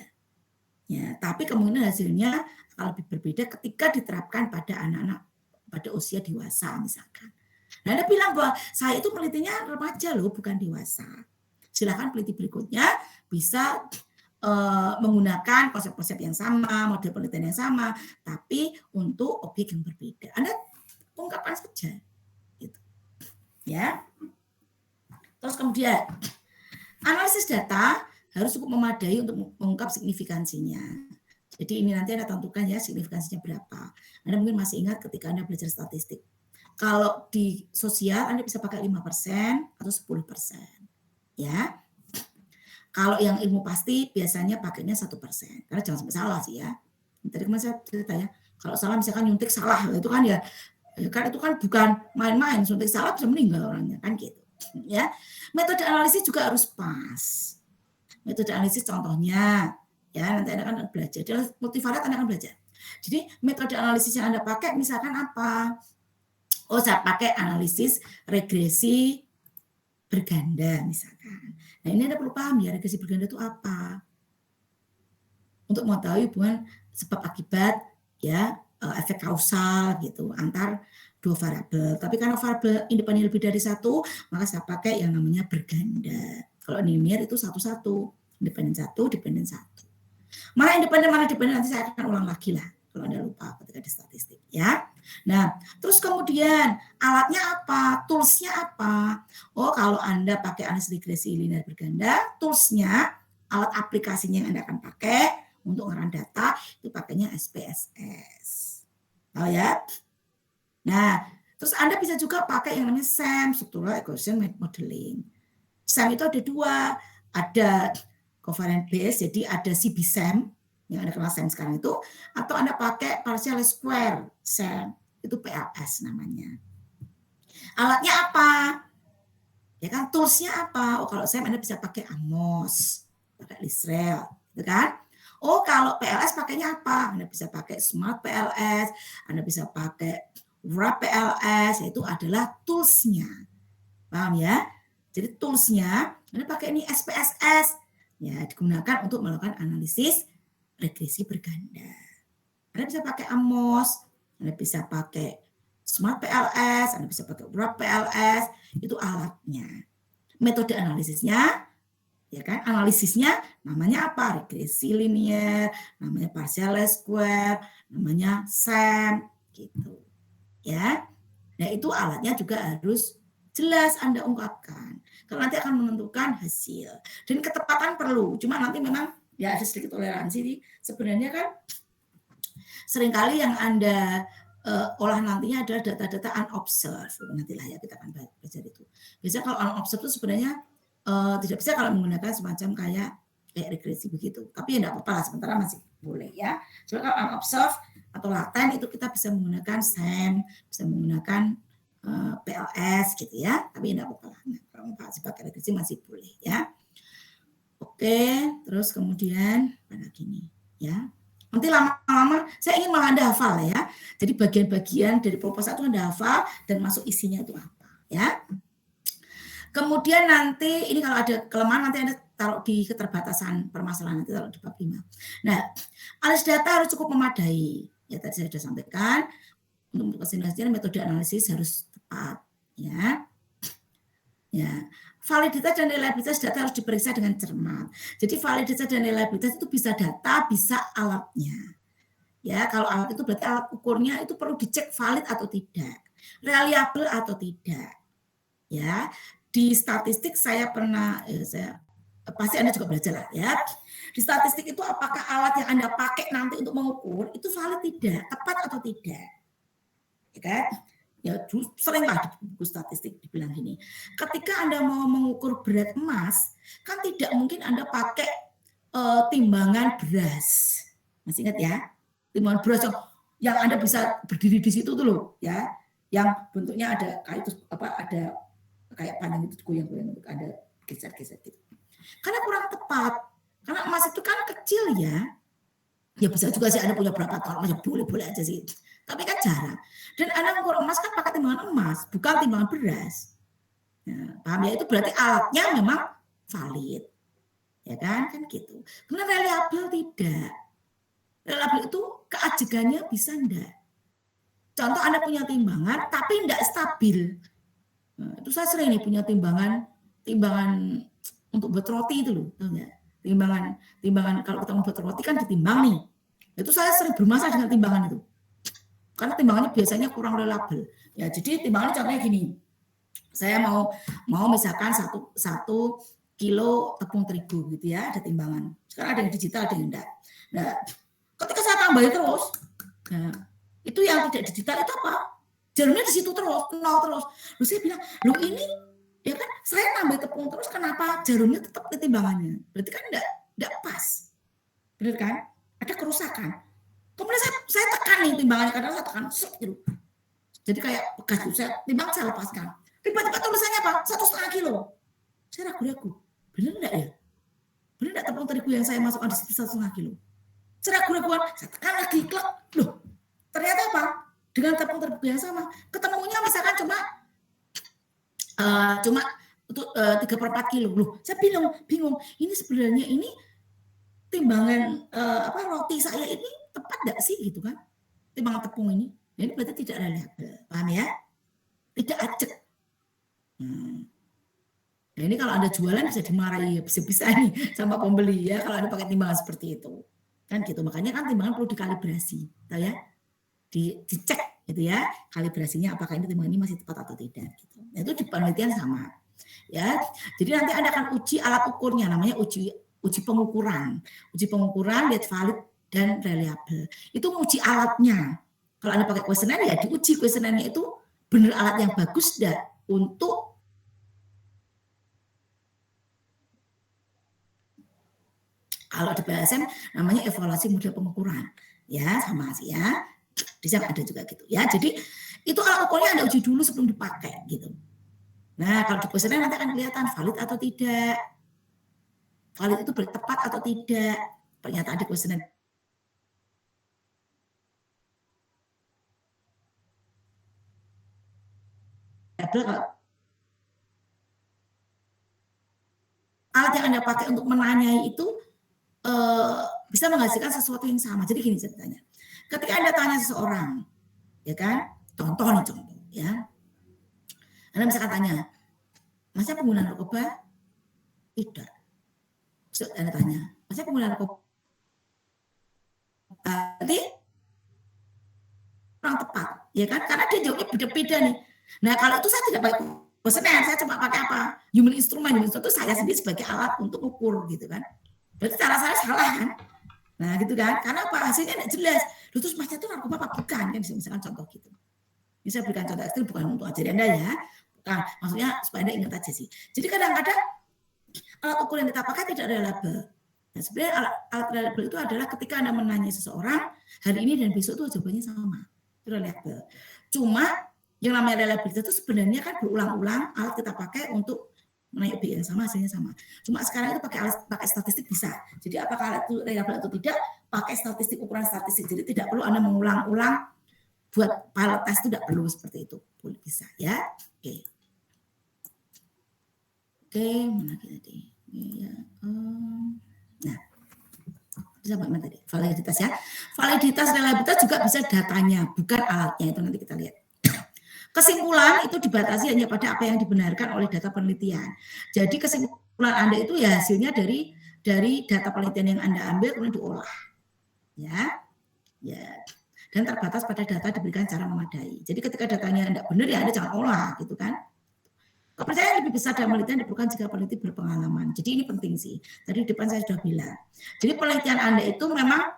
Ya, tapi kemungkinan hasilnya akan lebih berbeda ketika diterapkan pada anak-anak pada usia dewasa misalkan. Nah, Anda bilang bahwa saya itu penelitinya remaja loh, bukan dewasa. Silakan peneliti berikutnya bisa menggunakan konsep-konsep yang sama, model penelitian yang sama, tapi untuk objek yang berbeda. Anda ungkapkan saja, gitu. Ya. Terus kemudian analisis data harus cukup memadai untuk mengungkap signifikansinya. Jadi ini nanti Anda tentukan ya signifikansinya berapa. Anda mungkin masih ingat ketika Anda belajar statistik. Kalau di sosial Anda bisa pakai 5% atau 10%. Ya. Kalau yang ilmu pasti biasanya pakainya 1%. Karena jangan sampai salah sih ya. Tadi kemarin saya cerita ya. Kalau salah misalkan nyuntik salah, itu kan ya kan itu kan bukan main-main, suntik salah bisa meninggal orangnya kan gitu. Ya. Metode analisis juga harus pas. Metode analisis contohnya ya nanti Anda akan belajar. Di multivariat Anda akan belajar. Jadi metode analisis yang Anda pakai misalkan apa? Oh, saya pakai analisis regresi berganda misalkan. Nah, ini Anda perlu paham ya, regresi berganda itu apa? Untuk mengetahui hubungan sebab akibat ya, efek kausal gitu antar dua variabel. Tapi karena variabel independen lebih dari satu, maka saya pakai yang namanya berganda. Kalau linear itu satu-satu, independen satu, dependen satu. Mana independen nanti saya akan ulang lagi lah. kalau Anda lupa ketika di statistik ya. Nah, terus kemudian alatnya apa? Toolsnya apa? Oh, kalau Anda pakai analisis regresi linear berganda, toolsnya, alat aplikasinya yang Anda akan pakai untuk ngeran data itu pakainya SPSS. Tahu ya? Nah, terus Anda bisa juga pakai yang namanya SAM, Structural Equation Modeling. SAM itu ada dua, ada covariant base, jadi ada CB-SAM, yang ada kelas SAM sekarang itu, atau Anda pakai partial square SAM, itu PLS namanya. Alatnya apa? Ya kan, toolsnya apa? Oh, kalau SAM Anda bisa pakai Amos, pakai Lisrel, gitu kan? Oh, kalau PLS pakainya apa? Anda bisa pakai Smart PLS, Anda bisa pakai Wrap PLS, itu adalah toolsnya. Paham ya? Jadi toolsnya, Anda pakai ini SPSS, ya digunakan untuk melakukan analisis regresi berganda. Anda bisa pakai Amos, Anda bisa pakai Smart PLS, Anda bisa pakai Wrap PLS, itu alatnya. Metode analisisnya, ya kan? Analisisnya namanya apa? Regresi linear, namanya partial square, namanya SAM, gitu. Ya. Nah, itu alatnya juga harus jelas Anda ungkapkan. Kalau nanti akan menentukan hasil. Dan ketepatan perlu. Cuma nanti memang ya ada sedikit toleransi. Sebenarnya kan seringkali yang Anda olah nantinya adalah data-data unobserved. Nantilah ya kita akan belajar itu. Biasanya kalau unobserved itu sebenarnya tidak bisa kalau menggunakan semacam kayak regresi begitu. Tapi ya enggak apa-apa lah, sementara masih boleh ya. Soalnya kalau unobserved atau laten itu kita bisa menggunakan SAM, bisa menggunakan PLS gitu ya. Tapi enggak apa-apa lah. Nah, kalau mau pakai regresi masih boleh ya. Oke, terus kemudian pada gini ya. Nanti lama-lama saya ingin malah Anda hafal ya. Jadi bagian-bagian dari proposal itu Anda hafal dan masuk isinya itu apa ya. Kemudian nanti ini kalau ada kelemahan nanti Anda taruh di keterbatasan permasalahan, nanti taruh di bab 5. Nah, analisis data harus cukup memadai. Ya tadi saya sudah sampaikan, untuk kesimpulan metode analisis harus tepat ya. Ya. Validitas dan reliabilitas data harus diperiksa dengan cermat. Jadi validitas dan reliabilitas itu bisa data, bisa alatnya. Ya, kalau alat itu berarti alat ukurnya itu perlu dicek valid atau tidak, reliable atau tidak. Ya, di statistik saya pernah, pasti Anda juga belajar lah ya. Di statistik itu apakah alat yang Anda pakai nanti untuk mengukur itu valid tidak, tepat atau tidak, ya kan? Ya sering lah di buku statistik dibilang gini, ketika Anda mau mengukur berat emas, kan tidak mungkin Anda pakai timbangan beras. Masih ingat ya? Timbangan beras yang Anda bisa berdiri di situ tuh loh, ya. Yang bentuknya ada kayak itu ada kayak panjang itu goyang-goyang, ada geser-geser gitu. Karena kurang tepat. Karena emas itu kan kecil ya. Ya bisa juga sih Anda punya berapa ton, ya boleh-boleh aja sih. Tapi kan jarang. Dan Anda mengukur emas kan pakai timbangan emas, bukan timbangan beras. Nah, paham ya? Itu berarti alatnya memang valid. Ya kan? Kan gitu. Karena reliable tidak. Reliable itu keajegannya bisa enggak. Contoh Anda punya timbangan tapi enggak stabil. Nah, itu saya sering nih punya timbangan untuk buat roti itu loh, tahu enggak? Timbangan kalau kita mau buat roti kan ditimbang nih. Itu saya sering bermasalah dengan timbangan itu. Karena timbangannya biasanya kurang reliable. Ya, jadi timbangannya contohnya gini. Saya mau misalkan satu kilo tepung terigu gitu ya, ada timbangan. Sekarang ada yang digital, ada yang enggak. Nah, ketika saya tambahin terus, nah, itu yang tidak digital itu apa? Jarumnya di situ terus, nol terus. Lalu saya bilang, loh ini ya kan saya tambah tepung terus, kenapa jarumnya tetap di timbangannya? Berarti kan enggak pas. Benar kan? Ada kerusakan. Kemudian saya tekan nih timbangannya, kadang saya tekan gitu. Jadi kayak bekas itu, timbang saya lepaskan. Tiba-tiba tulisannya apa? 1,5 kilo. Saya ragu-ragu. Benar enggak ya? Benar enggak tepung terigu yang saya masukkan di situ 1,5 kilo? Saya ragu-raguan, saya tekan lagi, klek. Loh, ternyata apa? Dengan tepung terigu yang sama, ketemunya misalkan cuma untuk 3/4 kilo. Loh, saya bingung. Ini sebenarnya ini timbangan roti saya ini tepat enggak sih gitu kan? Timbangan tepung ini. Nah, ini berarti tidak reliable. Paham ya? Tidak acak. Nah, ini kalau Anda jualan bisa dimarahi, bisa nih sama pembeli ya kalau Anda pakai timbangan seperti itu. Kan gitu. Makanya kan timbangan perlu dikalibrasi, tahu ya? Dicek gitu ya, kalibrasinya apakah ini timbangan ini masih tepat atau tidak gitu. Nah, itu di penelitian sama. Ya. Jadi nanti Anda akan uji alat ukurnya, namanya uji pengukuran. Uji pengukuran lihat valid dan reliable. Itu menguji alatnya. Kalau Anda pakai kuesioner ya diuji kuesionernya itu benar alat yang bagus enggak untuk kalau di PLSM namanya evaluasi model pengukuran. Ya, sama sih ya. Di sana ada juga gitu ya. Jadi itu alat ukurnya Anda uji dulu sebelum dipakai gitu. Nah, kalau di kuesioner nanti akan kelihatan valid atau tidak. Valid itu tepat atau tidak. Pernyataan di kuesioner. Alat yang Anda pakai untuk menanyai itu bisa menghasilkan sesuatu yang sama. Jadi gini ceritanya. Ketika Anda tanya seseorang, ya kan? Contoh ya. Anda misalkan tanya, masa penggunaan narkoba? Tidak. Terus Anda tanya, masa penggunaan narkoba? Berarti kurang tepat, ya kan? Karena dia jawabnya beda-beda nih. Nah, kalau itu saya tidak pakai kuesioner, saya cuma pakai apa? Human instrument itu saya sendiri sebagai alat untuk ukur gitu kan. Berarti cara saya salah kan? Nah gitu kan, karena apa hasilnya tidak jelas. Terus masnya itu narkoba apa bukan kan? Misalkan contoh gitu. Ini saya berikan contoh ekstrim bukan untuk ajarin Anda ya. Bukan, maksudnya supaya Anda ingat aja sih. Jadi kadang-kadang alat ukur yang kita pakai tidak reliable. Nah, sebenarnya alat reliable itu adalah ketika Anda menanya seseorang hari ini dan besok itu jawabannya sama. Itu reliable. Cuma yang namanya reliability itu sebenarnya kan berulang-ulang alat kita pakai untuk naik B yang sama hasilnya sama. Cuma sekarang itu pakai statistik bisa. Jadi apakah alat itu reliable atau tidak pakai statistik, ukuran statistik. Jadi tidak perlu Anda mengulang-ulang buat pilot test itu tidak perlu seperti itu. Boleh bisa ya. Oke, mana tadi? Ya. Nah, bisa Mbak tadi validitas ya. Validitas reliabilitas juga bisa datanya, bukan alatnya itu nanti kita lihat. Kesimpulan itu dibatasi hanya pada apa yang dibenarkan oleh data penelitian. Jadi kesimpulan Anda itu ya hasilnya dari data penelitian yang Anda ambil kemudian diolah. Ya. Dan terbatas pada data diberikan secara memadai. Jadi ketika datanya tidak benar ya Anda jangan olah gitu kan. Kepercayaan lebih besar dalam penelitian diperlukan jika peneliti berpengalaman. Jadi ini penting sih. Tadi di depan saya sudah bilang. Jadi penelitian Anda itu memang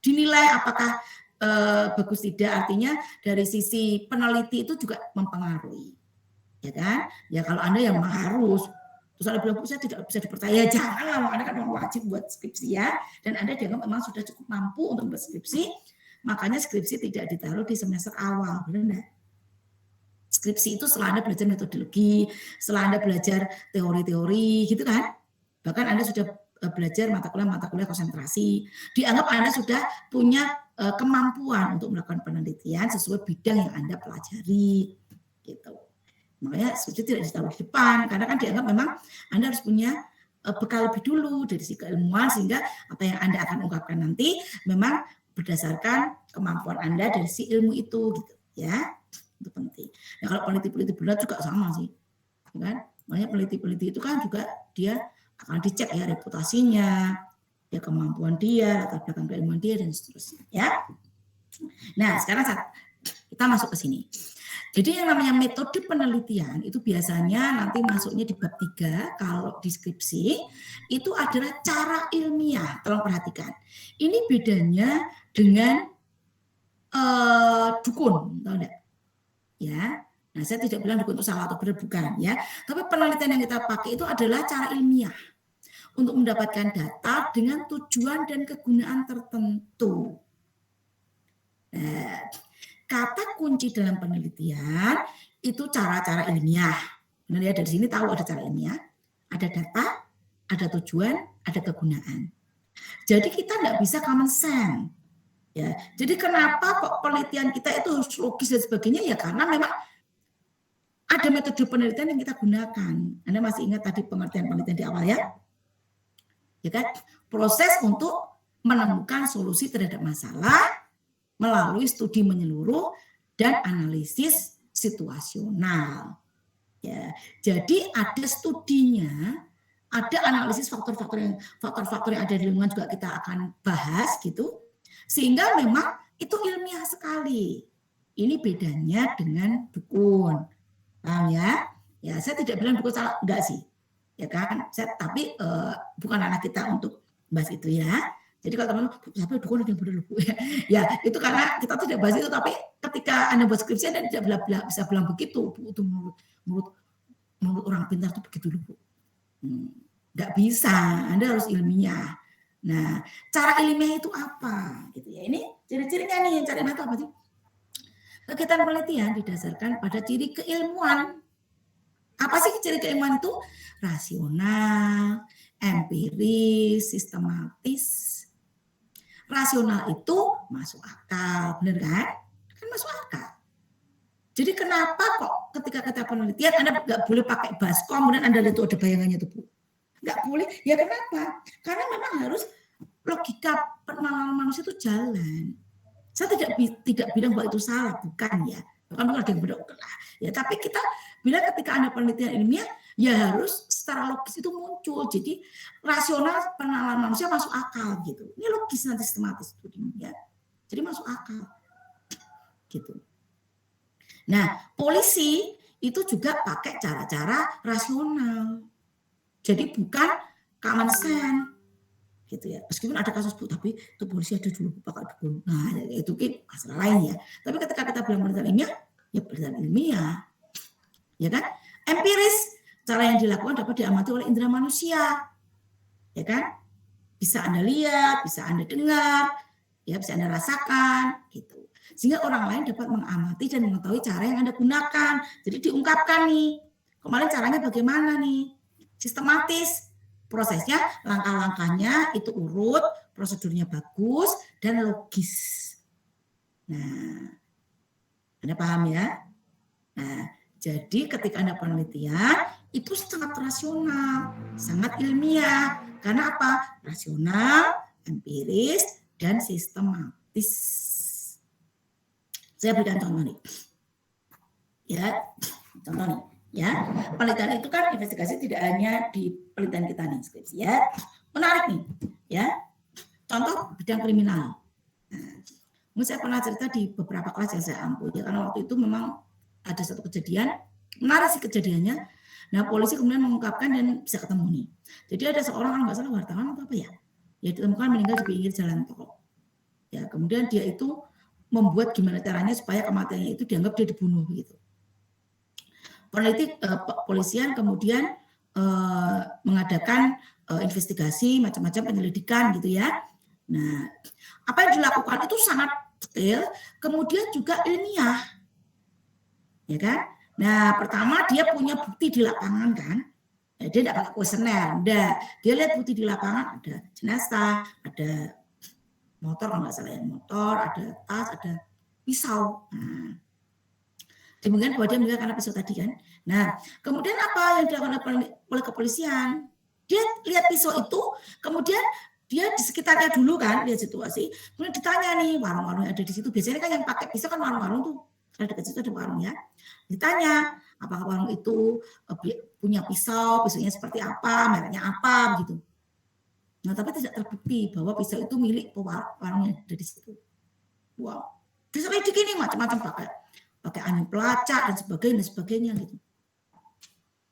dinilai apakah bagus tidak, artinya dari sisi peneliti itu juga mempengaruhi, ya kan? Ya kalau Anda yang harus, terus Anda bilang saya tidak bisa dipercaya, jangan, Anda kan wajib buat skripsi ya, dan Anda dianggap memang sudah cukup mampu untuk membuat skripsi, makanya skripsi tidak ditaruh di semester awal, benar enggak? Skripsi itu setelah Anda belajar metodologi, setelah Anda belajar teori-teori, gitu kan? Bahkan Anda sudah belajar mata kuliah konsentrasi, dianggap Anda sudah punya kemampuan untuk melakukan penelitian sesuai bidang yang Anda pelajari, gitu. Makanya skripsi tidak ditaruh di depan, karena kan dianggap memang Anda harus punya bekal lebih dulu dari sisi keilmuan, sehingga apa yang Anda akan ungkapkan nanti memang berdasarkan kemampuan Anda dari si ilmu itu, gitu ya. Itu penting. Nah kalau peneliti-peneliti berat juga sama sih, kan? Makanya peneliti-peneliti itu kan juga dia akan dicek ya reputasinya, ya kemampuan dia, latar belakang keilmuan dia dan seterusnya ya. Nah, sekarang kita masuk ke sini. Jadi yang namanya metode penelitian itu biasanya nanti masuknya di bab 3 kalau deskripsi itu adalah cara ilmiah. Tolong perhatikan. Ini bedanya dengan dukun, tahu enggak? Ya. Nah, saya tidak bilang dukun itu salah atau benar bukan ya. Tapi penelitian yang kita pakai itu adalah cara ilmiah untuk mendapatkan data dengan tujuan dan kegunaan tertentu. Nah, kata kunci dalam penelitian itu cara-cara ilmiah. Benar ya, dari sini tahu ada cara ilmiah, ada data, ada tujuan, ada kegunaan. Jadi kita tidak bisa common sense. Ya, jadi kenapa kok penelitian kita itu harus logis dan sebagainya ya karena memang ada metode penelitian yang kita gunakan. Anda masih ingat tadi penelitian di awal ya? Ya kan? Proses untuk menemukan solusi terhadap masalah melalui studi menyeluruh dan analisis situasional. Ya, jadi ada studinya, ada analisis faktor-faktor yang ada di lingkungan juga kita akan bahas gitu. Sehingga memang itu ilmiah sekali. Ini bedanya dengan dukun. Paham ya? Ya, saya tidak bilang dukun salah, enggak sih. Ya kan? Tapi bukan anak kita untuk bahas itu ya. Jadi kalau teman siapa dukun yang benar Bu ya itu karena kita tidak bahas itu, tapi ketika Anda buat skripsi Anda tidak bisa bilang begitu Bu, itu menurut orang pintar itu begitu dulu Bu. Nggak bisa, Anda harus ilmiah. Nah, cara ilmiah itu apa? Gitu ya. Ini ciri-cirinya nih, cari itu apa sih? Kegiatan penelitian didasarkan pada ciri keilmuan. Apa sih ciri keilmuan itu? Rasional, empiris, sistematis. Rasional itu masuk akal, benar kan? Kan masuk akal. Jadi kenapa kok ketika kita penelitian Anda nggak boleh pakai baskom, kemudian Anda lihat ada bayangannya tuh Bu? Nggak boleh. Ya kenapa? Karena memang harus logika pengenalan manusia itu jalan. Saya tidak bilang bahwa itu salah, bukan ya. Bukan ada yang benar lah. Ya, tapi kita bilang ketika Anda penelitian ilmiah, ya harus secara logis itu muncul. Jadi rasional pengenalan manusia masuk akal gitu. Ini logis nanti sistematis itu ya. Jadi masuk akal. Gitu. Nah, polisi itu juga pakai cara-cara rasional. Jadi bukan common sense gitu ya. Meskipun ada kasus Bu, tapi itu polisi ada dulu pakai dukun. Nah, itu kan masalah lain ya. Tapi ketika kita bilang penelitian ilmiah, ya penelitian ilmiah. Ya kan? Empiris, cara yang dilakukan dapat diamati oleh indera manusia. Ya kan? Bisa Anda lihat, bisa Anda dengar, ya bisa Anda rasakan gitu. Sehingga orang lain dapat mengamati dan mengetahui cara yang Anda gunakan. Jadi diungkapkan nih. Kemarin caranya bagaimana nih? Sistematis. Prosesnya, langkah-langkahnya itu urut, prosedurnya bagus, dan logis. Nah, Anda paham ya? Nah, jadi ketika Anda penelitian, itu sangat rasional, sangat ilmiah. Karena apa? Rasional, empiris, dan sistematis. Saya berikan contoh nih. Ya, contoh nih. Ya, penelitian itu kan investigasi tidak hanya di penelitian kita nih skripsi ya. Menarik nih, ya. Contoh bidang kriminal. Nah, saya pernah cerita di beberapa kelas yang saya ampu ya, karena waktu itu memang ada satu kejadian, menarik sih kejadiannya. Nah, polisi kemudian mengungkapkan dan bisa ketemu nih. Jadi ada seorang, nggak salah wartawan atau apa ya, ya ditemukan meninggal di pinggir jalan tol. Ya, kemudian dia itu membuat gimana caranya supaya kematiannya itu dianggap dia dibunuh gitu. Peneliti polisian kemudian mengadakan investigasi macam-macam penyelidikan gitu ya. Nah, apa yang dilakukan itu sangat detail, kemudian juga ilmiah, ya kan? Nah, pertama dia punya bukti di lapangan kan, dia tidak pakai kuesioner, dia lihat bukti di lapangan, ada jenazah, ada motor kalau nggak salah ya, motor, ada tas, ada pisau. Nah, kemudian bahwa dia meninggal karena pisau tadi kan. Nah, kemudian apa yang dilakukan oleh kepolisian? Dia lihat pisau itu, kemudian dia di sekitarnya dulu kan, lihat situasi. Kemudian ditanya nih, warung-warung yang ada di situ. Biasanya kan yang pakai pisau kan warung-warung tuh. Karena dekat situ ada warung ya. Ditanya, apakah warung itu punya pisau, pisaunya seperti apa, mereknya apa, begitu. Nah, tapi tidak terbukti bahwa pisau itu milik warung yang ada di situ. Wow. Pisau ini gini macam-macam pakai angin pelacak dan sebagainya gitu.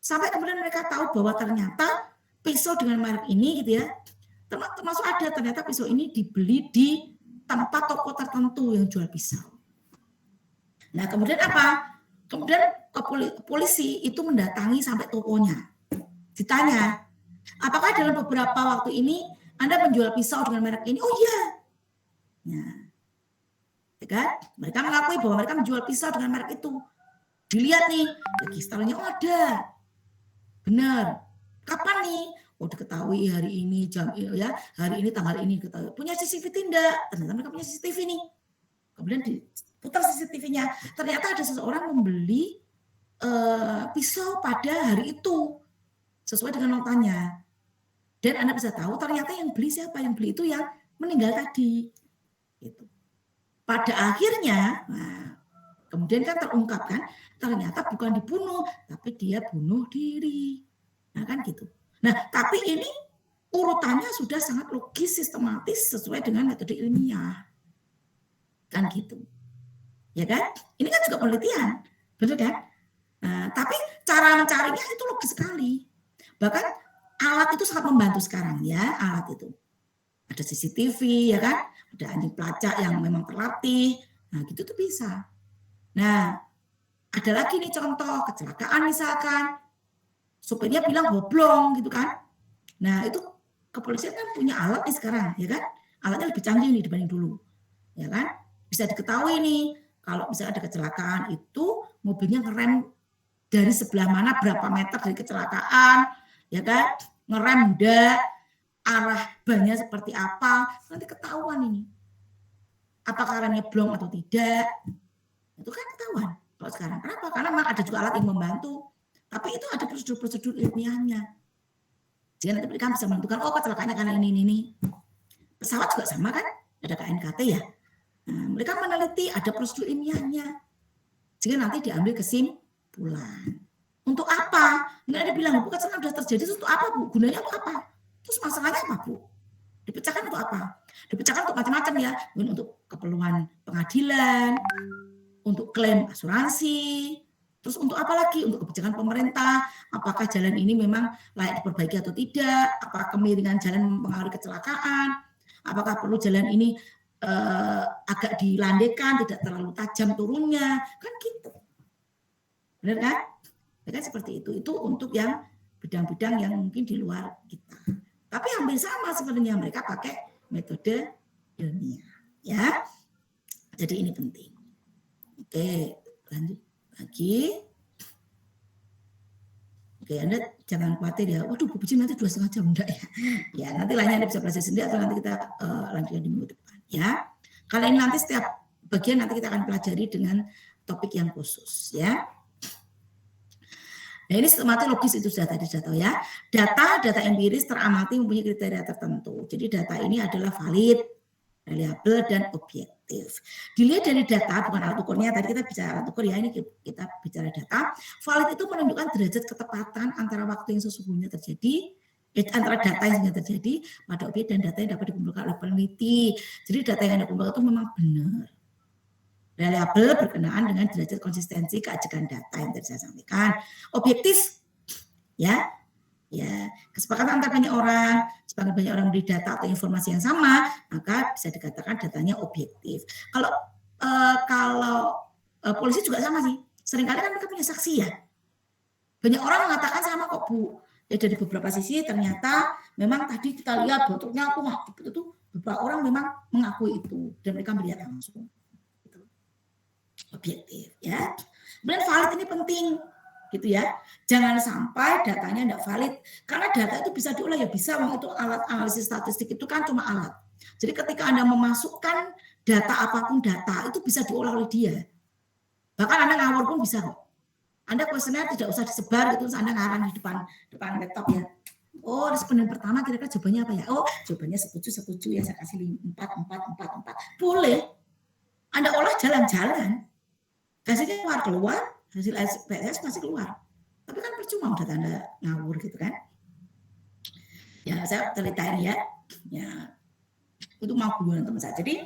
Sampai kemudian mereka tahu bahwa ternyata pisau dengan merek ini gitu ya, termasuk ada ternyata pisau ini dibeli di tempat toko tertentu yang jual pisau. Nah, kemudian apa? Kemudian polisi itu mendatangi sampai tokonya. Ditanya, apakah dalam beberapa waktu ini Anda menjual pisau dengan merek ini? Oh iya. Nah, ya kan? Mereka mengakui bahwa mereka menjual pisau dengan merek itu. Dilihat nih, registernya oh ada. Benar. Kapan nih? Oh diketahui hari ini jam ya, hari ini tanggal ini diketahui. Punya CCTV tidak? Ternyata mereka punya CCTV nih. Kemudian diputar CCTV-nya. Ternyata ada seseorang membeli pisau pada hari itu sesuai dengan notanya. Dan Anda bisa tahu ternyata yang beli siapa? Yang beli itu yang meninggal tadi. Gitu. Pada akhirnya, nah, kemudian kan terungkap kan, ternyata bukan dibunuh, tapi dia bunuh diri. Nah kan gitu. Nah, tapi ini urutannya sudah sangat logis, sistematis, sesuai dengan metode ilmiah. Kan gitu. Ya kan? Ini kan juga penelitian. Betul kan? Nah, tapi cara mencarinya itu logis sekali. Bahkan alat itu sangat membantu sekarang ya, alat itu. Ada CCTV ya kan? Ada anjing pelacak yang memang terlatih. Nah, gitu tuh bisa. Nah, ada lagi nih contoh kecelakaan misalkan. Supirnya bilang goblong gitu kan. Nah, itu kepolisian kan punya alat nih sekarang, ya kan? Alatnya lebih canggih nih dibanding dulu. Ya kan? Bisa diketahui nih kalau misalnya ada kecelakaan itu mobilnya ngerem dari sebelah mana, berapa meter dari kecelakaan, ya kan? Ngerem enggak, arah bannya seperti apa, nanti ketahuan ini. Apakah remnya blong atau tidak, itu kan ketahuan kalau sekarang. Kenapa? Karena memang ada juga alat yang membantu, tapi itu ada prosedur-prosedur ilmiahnya. Jadi nanti mereka bisa menentukan, oh kecelakaannya karena ini. Pesawat juga sama kan, ada KNKT ya. Nah, mereka meneliti, ada prosedur ilmiahnya. Sehingga nanti diambil kesimpulan. Untuk apa? Nggak ada bilang, Bu, kecelakaan sudah terjadi, untuk apa, Bu? Gunanya untuk apa? Terus masalahnya apa, Bu? Dipecahkan untuk apa? Dipecahkan untuk macam-macam ya. Mungkin untuk keperluan pengadilan, untuk klaim asuransi, terus untuk apa lagi? Untuk kebijakan pemerintah, apakah jalan ini memang layak diperbaiki atau tidak? Apakah kemiringan jalan mempengaruhi kecelakaan? Apakah perlu jalan ini agak dilandaikan, tidak terlalu tajam turunnya? Kan gitu. Benar kan? Ya kan seperti itu. Itu untuk yang bidang-bidang yang mungkin di luar kita. Tapi hampir sama sebenarnya, mereka pakai metode ilmiah. Ya. Jadi ini penting. Oke, lanjut lagi. Oke, Anda jangan khawatir ya. Waduh, Bu Puji nanti 2,5 jam enggak ya? Ya, nanti lainnya Anda bisa belajar sendiri atau nanti kita lanjutkan di minggu depan ya. Kali ini nanti setiap bagian nanti kita akan pelajari dengan topik yang khusus ya. Nah, ini sistematis logis itu sudah tadi tahu ya. Data empiris teramati mempunyai kriteria tertentu. Jadi data ini adalah valid, reliable, dan objektif. Dilihat dari data, bukan alat ukurnya. Tadi kita bicara alat ukur ya, ini kita bicara data. Valid itu menunjukkan derajat ketepatan antara waktu yang sesungguhnya terjadi, antara data yang sudah terjadi pada objek dan data yang dapat dikumpulkan oleh peneliti. Jadi data yang dikumpulkan itu memang benar. Reliable berkenaan dengan derajat konsistensi keajekan data yang tadi saya sampaikan. Objektif, ya, kesepakatan antara banyak orang, semakin banyak orang beri data atau informasi yang sama, maka bisa dikatakan datanya objektif. Kalau polisi juga sama sih. Seringkali kan mereka punya saksi ya. Banyak orang mengatakan sama kok Bu. Ya dari beberapa sisi ternyata memang tadi kita lihat bentuknya itu beberapa orang memang mengakui itu dan mereka melihat langsung. Objektif ya. Kemudian valid ini penting gitu ya. Jangan sampai datanya tidak valid karena data itu bisa diolah ya bisa, itu alat analisis statistik itu kan cuma alat. Jadi ketika Anda memasukkan data apapun data itu bisa diolah oleh dia. Bahkan Anda ngawur pun bisa kok. Anda kuesioner tidak usah disebar gitu terus Anda ngarang di depan laptop ya. Oh, responden pertama kira-kira jawabannya apa ya? Oh, jawabannya setuju ya, saya kasih 4. Boleh. Anda olah jalan-jalan. Hasilnya keluar, hasil SPS pasti keluar. Tapi kan percuma udah tanda ngawur gitu kan. Ya, saya ceritain ya. Itu mau hubungan teman saya. Jadi,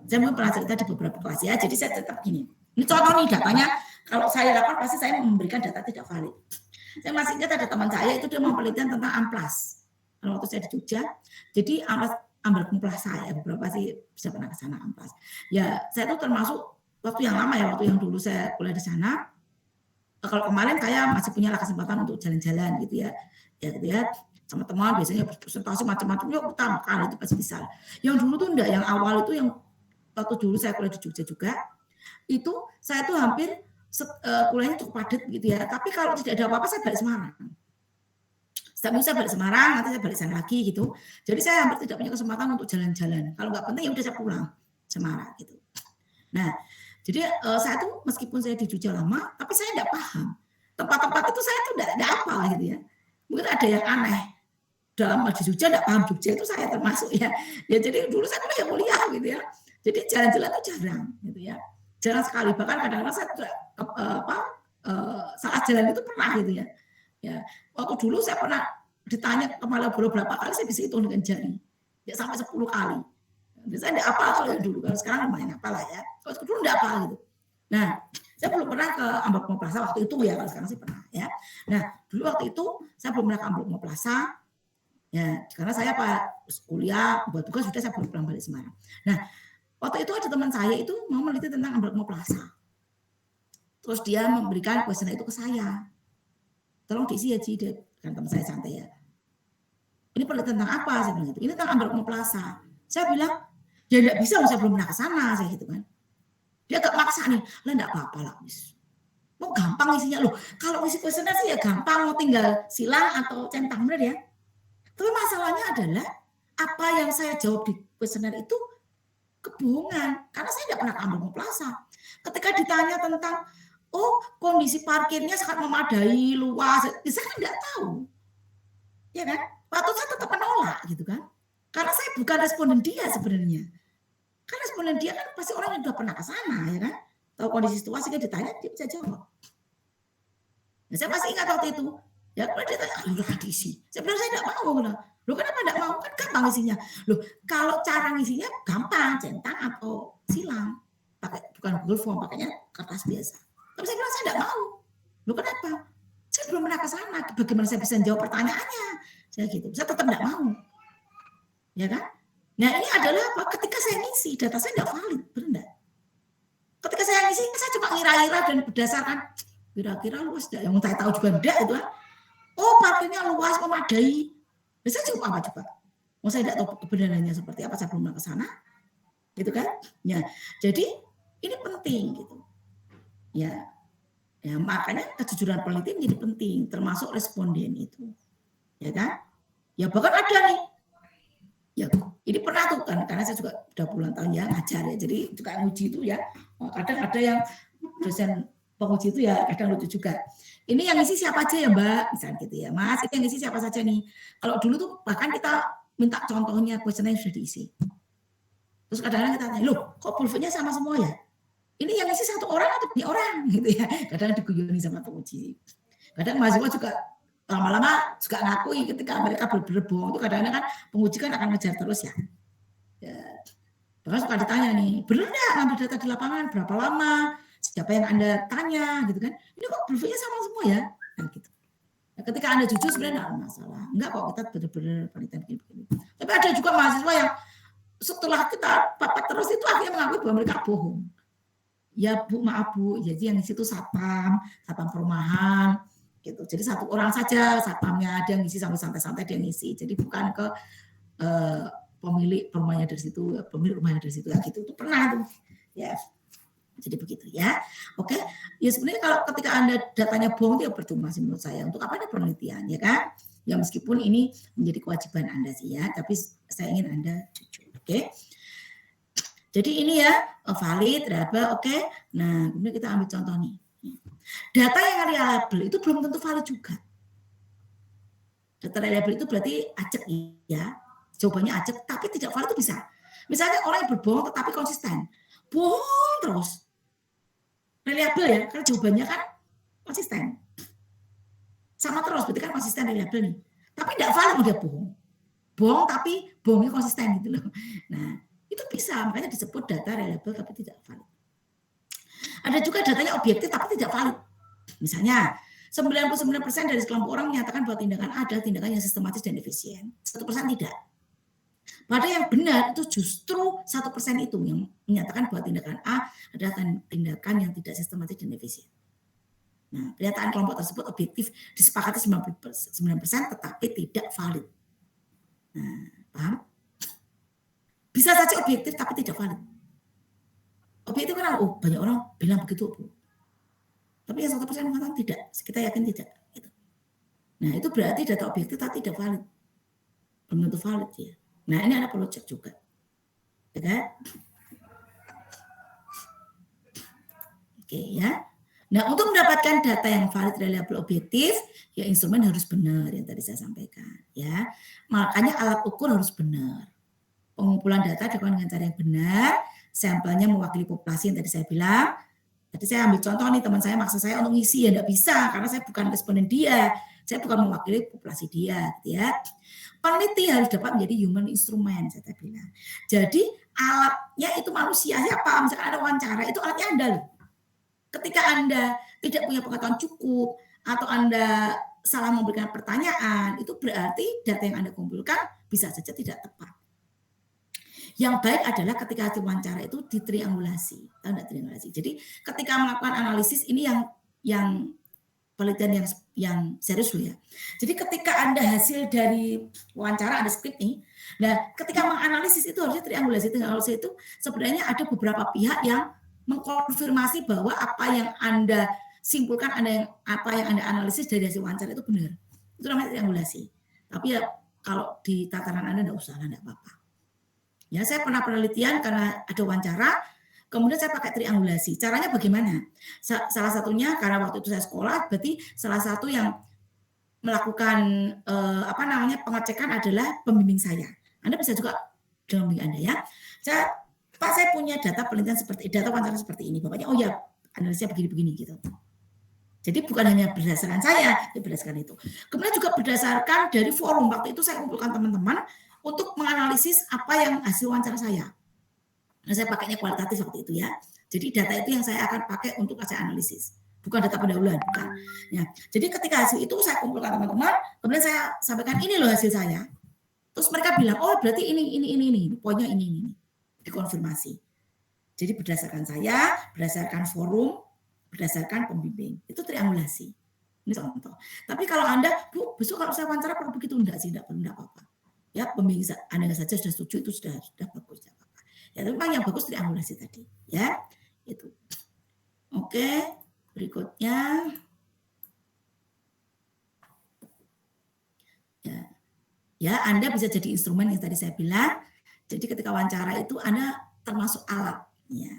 saya mungkin pernah cerita di beberapa kelas ya. Jadi saya tetap gini. Ini contoh nih datanya. Kalau saya dapat pasti saya memberikan data tidak valid. Saya masih ingat ada teman saya itu dia mau penelitian tentang amplas. Kalau waktu saya di Jogja, jadi amplas kumplas saya beberapa sih bisa pernah ke sana amplas. Ya, saya itu termasuk waktu yang lama ya, waktu yang dulu saya kuliah di sana. Kalau kemarin saya masih punya kesempatan untuk jalan-jalan gitu ya gitu ya, sama teman biasanya presentasi macam-macam, yuk kita makan itu pasti bisa. Yang dulu tuh enggak, yang awal itu yang waktu dulu saya kuliah di Jogja juga, itu saya tuh hampir kuliahnya cukup padat gitu ya. Tapi kalau tidak ada apa-apa saya balik Semarang. Setiap minggu saya balik Semarang, nanti saya balik sana lagi gitu. Jadi saya hampir tidak punya kesempatan untuk jalan-jalan. Kalau nggak penting ya udah saya pulang Semarang gitu. Nah, jadi saya tuh meskipun saya di Jogja lama, tapi saya tidak paham. Tempat-tempat itu saya tuh tidak apa gitu ya. Mungkin ada yang aneh. Dalam di Jogja tidak paham Jogja itu saya termasuk ya. Ya jadi dulu saya kuliah gitu ya. Jadi jalan-jalan itu jarang gitu ya. Jarang sekali. Bahkan kadang-kadang saya saat jalan itu pernah gitu ya. Ya, waktu dulu saya pernah ditanya ke Malioboro berapa kali, saya bisa hitung dengan jari. Ya sampai 10 kali. Saya enggak hafal kalau yang dulu, kalau sekarang lumayan hafal lah ya. Kalau dulu enggak hafal gitu. Nah, saya belum pernah ke Amblokmo Plaza waktu itu ya, kalau sekarang sih pernah ya. Nah, dulu waktu itu saya belum pernah ke Amblokmo Plaza. Ya, karena saya kuliah, buat tugas sudah saya belum pulang balik Semarang. Nah, waktu itu ada teman saya itu mau meneliti tentang Amblokmo Plaza. Terus dia memberikan kuesioner itu ke saya. Tolong diisi ya Ci, kan teman saya santai ya. Ini penelitian tentang apa? Saya bilang gitu. Ini tentang Amblokmo Plaza. Saya bilang, ya enggak bisa, saya belum pernah ke sana, saya gitu kan. Dia agak maksa nih, lah enggak apa-apa lah, Miss. Mau gampang isinya loh. Kalau isi kuesioner sih ya gampang, mau tinggal silang atau centang bener ya. Tapi masalahnya adalah apa yang saya jawab di kuesioner itu kebohongan, karena saya enggak pernah ke Amblokmo Plaza. Ketika ditanya tentang kondisi parkirnya sangat memadai, luas, saya kan enggak tahu. Ya kan? Waktu saya tetap menolak gitu kan. Karena saya bukan responden dia sebenarnya. Kan responden dia kan pasti orang yang sudah pernah ke sana ya kan. Tahu kondisi situasi kan ditanya dia bisa jawab. Nah, saya masih ingat waktu itu. Ya kalau dia tanya, udah diisi. Saya bilang saya enggak mau. Loh kenapa enggak mau? Kan gampang isinya. Loh kalau cara ngisinya gampang, centang atau silang. Bukan Google Form, pakainya kertas biasa. Tapi saya bilang saya enggak mau. Loh kenapa? Saya belum pernah ke sana. Bagaimana saya bisa jawab pertanyaannya? Saya gitu. Saya tetap enggak mau. Ya kan? Nah ini adalah apa? Ketika saya ngisi, data saya enggak valid. Benar enggak? Ketika saya ngisi, saya cuma ngira-ngira dan berdasarkan kira-kira luas enggak? Yang saya tahu juga enggak itu kan. Parkirnya luas, memadai. Saya jawab apa coba? Saya enggak tahu kebenarannya seperti apa, saya belum pernah ke sana. Gitu kan? Ya. Jadi ini penting gitu. Ya, makanya kejujuran peneliti menjadi penting, termasuk responden itu. Ya kan? Ya bahkan ada nih. Ya, ini pernah tuh kan, karena saya juga udah puluhan tahun ya ngajar ya. Jadi juga nguji itu ya. Kadang ada yang dosen penguji itu ya kadang lucu juga. Ini yang isi siapa aja ya Mbak? Misalnya gitu ya. Mas, ini yang isi siapa saja nih? Kalau dulu tuh bahkan kita minta contohnya kuesioner yang sudah diisi. Terus kadang-kadang kita tanya, loh kok pulpennya sama semua ya? Ini yang isi satu orang atau ini orang gitu ya. Kadang diguyoni sama penguji. Kadang mahasiswa juga lama-lama juga ngakui ketika mereka bener-bener bohong itu kadang-kadang kan penguji kan akan ngejar terus ya. Bahkan suka ditanya nih, bener nggak ngambil data di lapangan? Berapa lama? Siapa yang Anda tanya gitu kan? Ini kok briefingnya sama semua ya? Kan gitu. Nah, ketika Anda jujur sebenarnya nggak ada masalah. Enggak kok, kita bener-bener penelitian begini. Tapi ada juga mahasiswa yang setelah kita papat terus itu akhirnya mengakui bahwa mereka bohong. Ya Bu, maaf Bu, jadi yang di situ satpam perumahan gitu. Jadi satu orang saja satpamnya, dia ngisi sambil santai-santai dia ngisi. Jadi bukan ke pemilik rumahnya dari situ, pemilik rumahnya dari situ ya gitu. Itu pernah tuh. Ya. Jadi begitu ya. Oke. Ya sebenarnya kalau ketika Anda datanya bohong itu ya percuma sih menurut saya. Untuk apa ada penelitian ya kan? Ya meskipun ini menjadi kewajiban Anda sih ya, tapi saya ingin Anda jujur. Oke. Jadi ini ya valid, reliable, oke. Nah, kemudian kita ambil contoh nih. Data yang reliable itu belum tentu valid juga. Data reliable itu berarti acak ya. Jawabannya acak, tapi tidak valid itu bisa. Misalnya orang yang berbohong tetapi konsisten. Bohong terus. Reliable ya, karena jawabannya kan konsisten. Sama terus, berarti kan konsisten reliable nih. Tapi tidak valid dia bohong. Bohong tapi bohongnya konsisten gitu loh. Nah, itu bisa, makanya disebut data reliable tapi tidak valid. Ada juga datanya objektif tapi tidak valid. Misalnya, 99% dari sekelompok orang menyatakan bahwa tindakan A adalah tindakan yang sistematis dan efisien. 1% tidak. Padahal yang benar itu justru 1% itu yang menyatakan bahwa tindakan A adalah tindakan yang tidak sistematis dan efisien. Nah, pernyataan kelompok tersebut objektif disepakati 99% tetapi tidak valid. Nah, paham? Bisa saja objektif tapi tidak valid. Objektif kan banyak orang bilang begitu, Bu. Tapi yang 1% mengatakan tidak, kita yakin tidak. Gitu. Nah itu berarti data objektif tapi tidak valid. Belum tentu valid ya. Nah ini Anda perlu cek juga. Ya kan? Oke ya. Nah untuk mendapatkan data yang valid, reliable, objektif, ya instrumen harus benar yang tadi saya sampaikan. Ya, makanya alat ukur harus benar. Pengumpulan data dilakukan dengan cara yang benar, sampelnya mewakili populasi yang tadi saya bilang, Jadi saya ambil contoh nih, teman saya maksa saya untuk ngisi, ya enggak bisa karena saya bukan responden dia, saya bukan mewakili populasi dia, gitu ya. Peneliti harus dapat menjadi human instrument, saya bilang. Jadi alatnya itu manusia, siapa? Misalkan ada wawancara, itu alatnya Anda loh. Ketika Anda tidak punya pengetahuan cukup atau Anda salah memberikan pertanyaan, itu berarti data yang Anda kumpulkan bisa saja tidak tepat. Yang baik adalah ketika hasil wawancara itu ditriangulasi. Tahu enggak triangulasi? Jadi ketika melakukan analisis ini yang penelitian yang serius loh ya. Jadi ketika Anda hasil dari wawancara, ada skrip nih. Nah, ketika menganalisis itu harusnya triangulasi. Triangulasi itu sebenarnya ada beberapa pihak yang mengkonfirmasi bahwa apa yang Anda simpulkan, apa yang Anda analisis dari hasil wawancara itu benar. Itu namanya triangulasi. Tapi ya kalau di tataran Anda enggak usah, enggak apa-apa. Ya, saya pernah penelitian karena ada wawancara, kemudian saya pakai triangulasi. Caranya bagaimana? Salah satunya karena waktu itu saya sekolah, berarti salah satu yang melakukan pengecekan adalah pembimbing saya. Anda bisa juga dengan pembimbing Anda ya. Pak, saya punya data penelitian data wawancara seperti ini. Bapaknya, oh ya, analisnya begini-begini gitu. Jadi bukan hanya berdasarkan saya, berdasarkan itu. Kemudian juga berdasarkan dari forum. Waktu itu saya kumpulkan teman-teman untuk menganalisis apa yang hasil wawancara saya. Nah, saya pakainya kualitatif waktu itu ya. Jadi data itu yang saya akan pakai untuk saya analisis. Bukan data pendahuluan, bukan. Ya. Jadi ketika hasil itu saya kumpulkan teman-teman, kemudian saya sampaikan ini loh hasil saya. Terus mereka bilang, oh berarti ini. Poinnya ini. Dikonfirmasi. Jadi berdasarkan saya, berdasarkan forum, berdasarkan pembimbing. Itu triangulasi. Ini contoh. Tapi kalau Anda, Bu, besok kalau saya wawancara perlu begitu? Enggak sih, enggak perlu, enggak apa-apa. Ya, pembimbing Anda saja sudah setuju, itu sudah bagus. Ya, tapi memang yang bagus triangulasi tadi. Ya, itu. Oke, berikutnya. Ya, Anda bisa jadi instrumen yang tadi saya bilang. Jadi ketika wawancara itu Anda termasuk alat. Ya,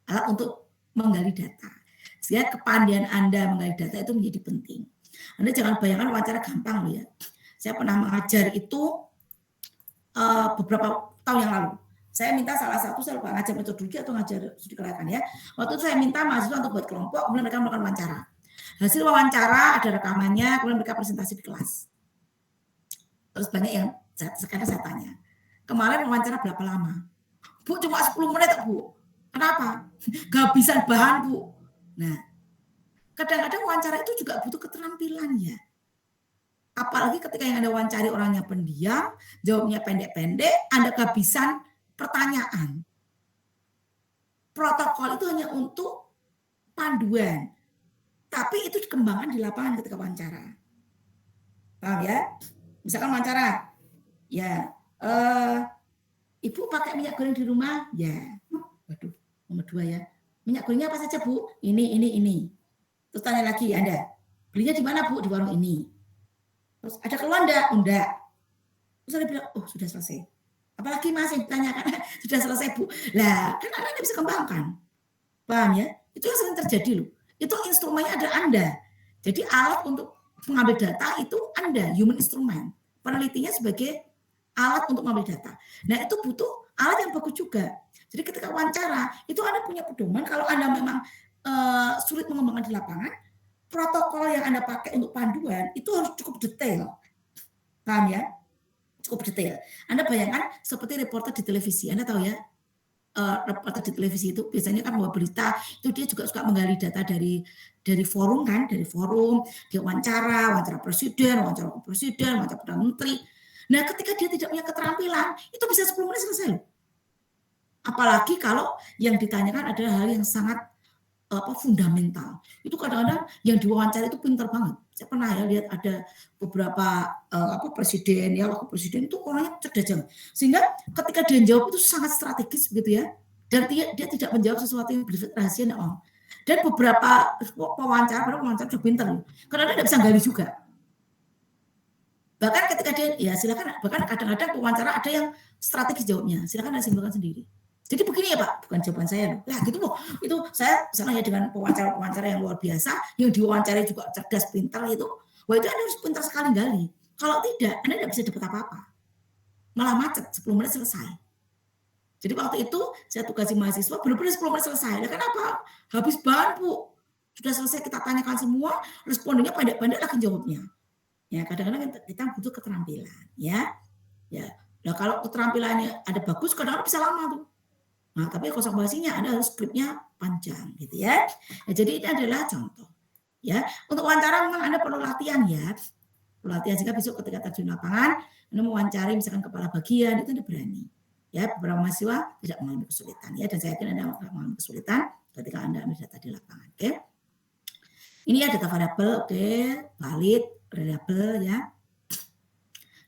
alat untuk menggali data. Sehingga kepandaian Anda menggali data itu menjadi penting. Anda jangan bayangkan wawancara gampang loh ya. Saya pernah mengajar itu beberapa tahun yang lalu. Saya minta salah satu, saya lupa ngajar metodologi atau ngajar studi kelayakan ya. Waktu itu saya minta mahasiswa untuk buat kelompok, kemudian mereka melakukan wawancara. Hasil wawancara ada rekamannya, kemudian mereka presentasi di kelas. Terus banyak yang sekarang saya tanya, kemarin wawancara berapa lama? Bu, cuma 10 menit, Bu. Kenapa? Kehabisan bahan, Bu. Nah, kadang-kadang wawancara itu juga butuh keterampilan ya. Apalagi ketika yang Anda wawancari orangnya pendiam, jawabnya pendek-pendek, Anda kehabisan pertanyaan. Protokol itu hanya untuk panduan. Tapi itu dikembangkan di lapangan ketika wawancara. Paham ya? Misalkan wawancara, ya, Ibu pakai minyak goreng di rumah? Ya. Waduh, nomor 2 ya. Minyak gorengnya apa saja, Bu? Ini. Terus tanya lagi, Anda, belinya di mana, Bu? Di warung ini. Terus ada keluhan enggak? Terus Anda bilang, oh sudah selesai. Apalagi Mas yang ditanyakan, sudah selesai Bu. Lah, kan Anda bisa kembangkan. Paham ya? Itu yang sering terjadi loh. Itu instrumennya ada Anda. Jadi alat untuk mengambil data itu Anda, human instrument. Penelitinya sebagai alat untuk mengambil data. Nah itu butuh alat yang bagus juga. Jadi ketika wawancara, itu Anda punya pedoman. Kalau Anda memang sulit mengembangkan di lapangan, protokol yang Anda pakai untuk panduan itu harus cukup detail. Paham ya? Cukup detail. Anda bayangkan seperti reporter di televisi. Anda tahu ya, reporter di televisi itu biasanya kan membawa berita, itu dia juga suka menggali data dari forum kan, dari forum, dia wawancara presiden, wawancara Perdana Menteri. Nah, ketika dia tidak punya keterampilan, itu bisa 10 menit selesai. Apalagi kalau yang ditanyakan adalah hal yang sangat fundamental. Itu kadang-kadang yang diwawancara itu pintar banget. Saya pernah ya lihat ada beberapa presiden ya, wakil presiden itu orangnya cerdas banget. Sehingga ketika dia jawab itu sangat strategis begitu ya. Dan dia tidak menjawab sesuatu yang bersifat rahasia enggak. Dan beberapa pewawancara juga pintar. Karena dia tidak bisa gali juga. Bahkan ketika dia ya silakan, bahkan kadang-kadang pewawancara ada yang strategis jawabnya. Silakan Anda simpulkan sendiri. Jadi begini ya Pak, bukan jawaban saya loh. Lah gitu loh. Itu saya senang ya dengan pewawancara yang luar biasa, yang diwawancarai juga cerdas, pintar itu. Wah itu Anda harus pintar sekali gali. Kalau tidak, Anda tidak bisa dapat apa-apa. Malah macet, 10 menit selesai. Jadi waktu itu saya tugasi mahasiswa benar-benar 10 menit selesai. Nah, kenapa? Habis bahan, Bu. Sudah selesai kita tanyakan semua, respondennya pendek-pendek lagi jawabnya. Ya, kadang-kadang kita butuh keterampilan, ya. Ya. Nah, kalau keterampilannya ada bagus, kadang-kadang bisa lama tuh. Nah, tapi kosong basinya Anda harus skripnya panjang gitu ya. Nah, jadi ini adalah contoh. Ya, untuk wawancara memang Anda perlu latihan ya. Latihan sehingga besok ketika terjun lapangan, Anda mewawancari misalkan kepala bagian itu Anda berani. Ya, beberapa mahasiswa tidak mengalami kesulitan ya, dan saya yakin Anda akan mengalami kesulitan ketika Anda ambil data di lapangan. Oke. Ini ya data variabel, oke, valid, reliable ya.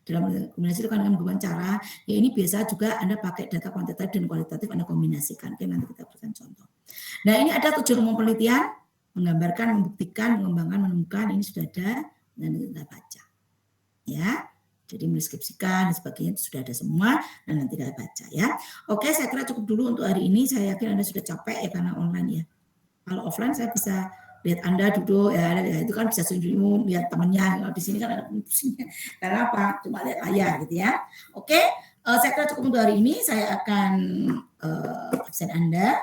Dalam kombinasi dengan beberapa cara, ya ini biasa juga Anda pakai data kuantitatif dan kualitatif Anda kombinasikan. Oke, nanti kita berikan contoh. Nah, ini ada tujuan umum penelitian, menggambarkan, membuktikan, mengembangkan, menemukan, ini sudah ada, dan kita baca. Ya, jadi mendeskripsikan dan sebagainya itu sudah ada semua, dan nanti kita baca ya. Oke, saya kira cukup dulu untuk hari ini. Saya yakin Anda sudah capek ya karena online ya. Kalau offline saya bisa lihat Anda duduk ya, itu kan bisa senyum lihat temannya. Kalau di sini kan ada pusingnya. Karena apa? Cuma lihat layar gitu ya. Oke, saya kira cukup untuk hari ini. Saya akan absen Anda.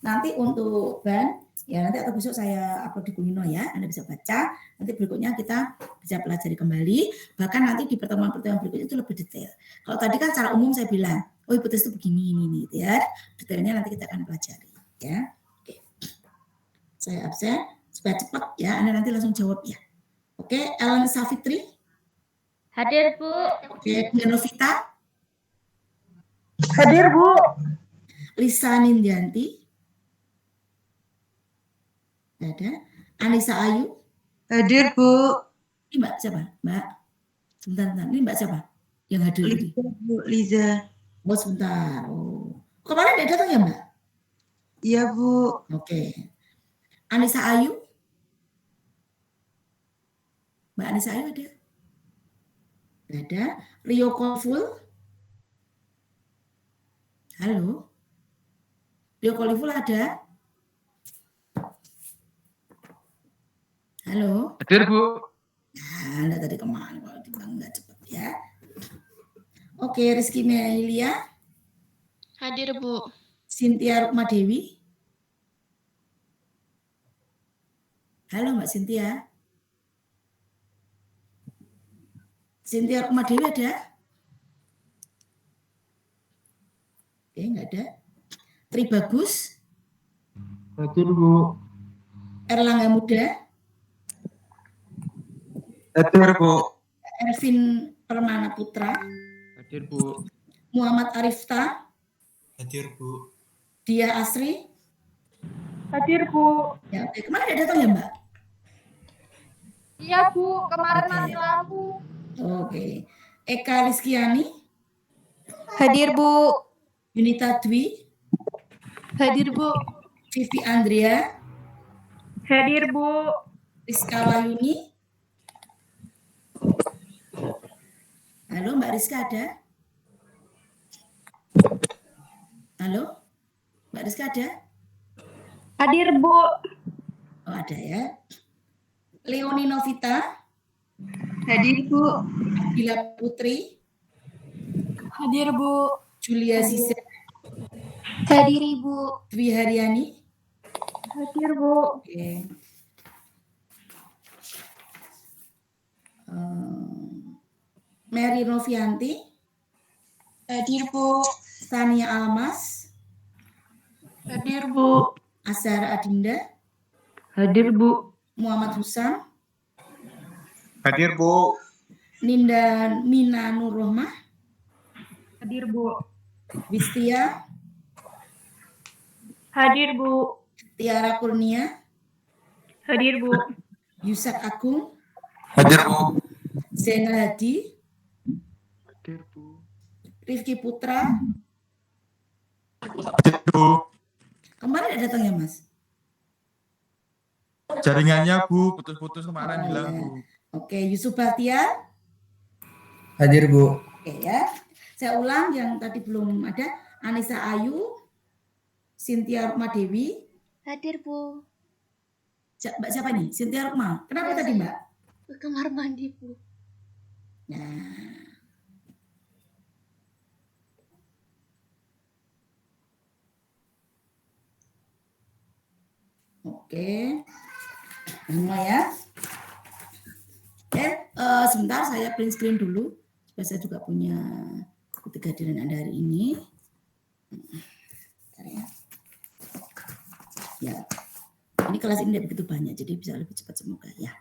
Nanti untuk ban ya nanti atau besok saya upload di Kulino ya, Anda bisa baca. Nanti berikutnya kita bisa pelajari kembali. Bahkan nanti di pertemuan-pertemuan berikutnya itu lebih detail. Kalau tadi kan secara umum saya bilang, oh hipotesis itu begini ini gitu ya. Detailnya nanti kita akan pelajari ya. Oke. Saya absen supaya cepat ya. Anda nanti langsung jawab ya. Oke, Ellen Safitri. Hadir, Bu. Oke, Novita. Hadir, Bu. Lisa Nindyanti. Ada. Anissa Ayu. Hadir, Bu. Ini Mbak siapa? Mbak. Sebentar. Ini Mbak siapa? Yang hadir tadi? Bu Liza. Oh, sebentar. Oh. Kemarin ada datang ya, Mbak? Iya, Bu. Oke. Anissa Ayu. Mbak Anissa Ayu ada? Ada. Rio Kolful. Halo. Rio Kolful ada? Halo. Hadir, Bu. Nah, Anda tadi kemana kalau dibilang nggak cepat ya. Oke, Rizky Melia. Hadir, Bu. Cynthia Rukma Dewi. Halo Mbak Cynthia. Cynthia Rukma Dewi ada? Oke, nggak ada. Tri Bagus. Hadir, Bu. Erlangga Muda. Hadir, Bu. Ervin Permana Putra. Hadir, Bu. Muhammad Arifta. Hadir, Bu. Dia Asri. Hadir, Bu. Ya, oke. Kemarin ada datang ya Mbak? Iya, Bu. Kemarin Oke. mati lampu. Oke. Eka Rizkiani. Hadir, Bu. Yunita Dwi. Hadir, Bu. Vivi Andrea. Hadir, Bu. Rizka Wayuni. Halo Mbak Rizka ada? Halo? Mbak Rizka ada? Hadir, Bu. Oh ada ya. Leoni Novita. Hadir, Bu. Bila Putri. Hadir, Bu. Julia Sisa. Hadir, Ibu. Dwi Haryani. Hadir, Bu. Oke. Mary Novianti. Hadir, Bu. Tania Almas. Hadir, Bu. Azhar Adinda. Hadir, Bu. Muhammad Husam. Hadir, Bu. Ninda Mina Nur Rohmah. Hadir, Bu. Wistia. Hadir, Bu. Tiara Kurnia. Hadir, Bu. Yusak Agung. Hadir, Bu. Zainal Hadi. Hadir, Bu. Rifki Putra. Hadir, Bu. Kemarin ada datang ya Mas? Jaringannya, Bu, putus-putus kemarin Oh, bilang, ya. Bu. Oke, Yusuf Bahtiar. Hadir, Bu. Oke ya. Saya ulang yang tadi belum ada. Anissa Ayu. Cynthia Rukma Dewi. Hadir, Bu. Mbak siapa nih? Cynthia Rukma. Kenapa tadi Mbak? Ke kamar mandi, Bu. Nah. Oke. Semua ya. Oke, sebentar saya print screen dulu supaya saya juga punya bukti kehadiran Anda hari ini. Bentar ya. Ya. Ini kelas ini tidak begitu banyak, jadi bisa lebih cepat semoga ya.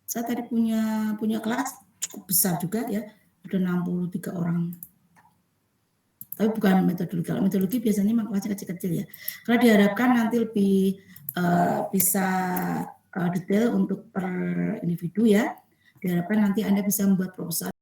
Saya tadi punya kelas cukup besar juga ya, ada 63 orang. Tapi bukan metodologi. Kalau metodologi biasanya memang kelasnya kecil-kecil ya. Karena diharapkan nanti lebih bisa detail untuk per individu ya. Diharapkan nanti Anda bisa membuat proposal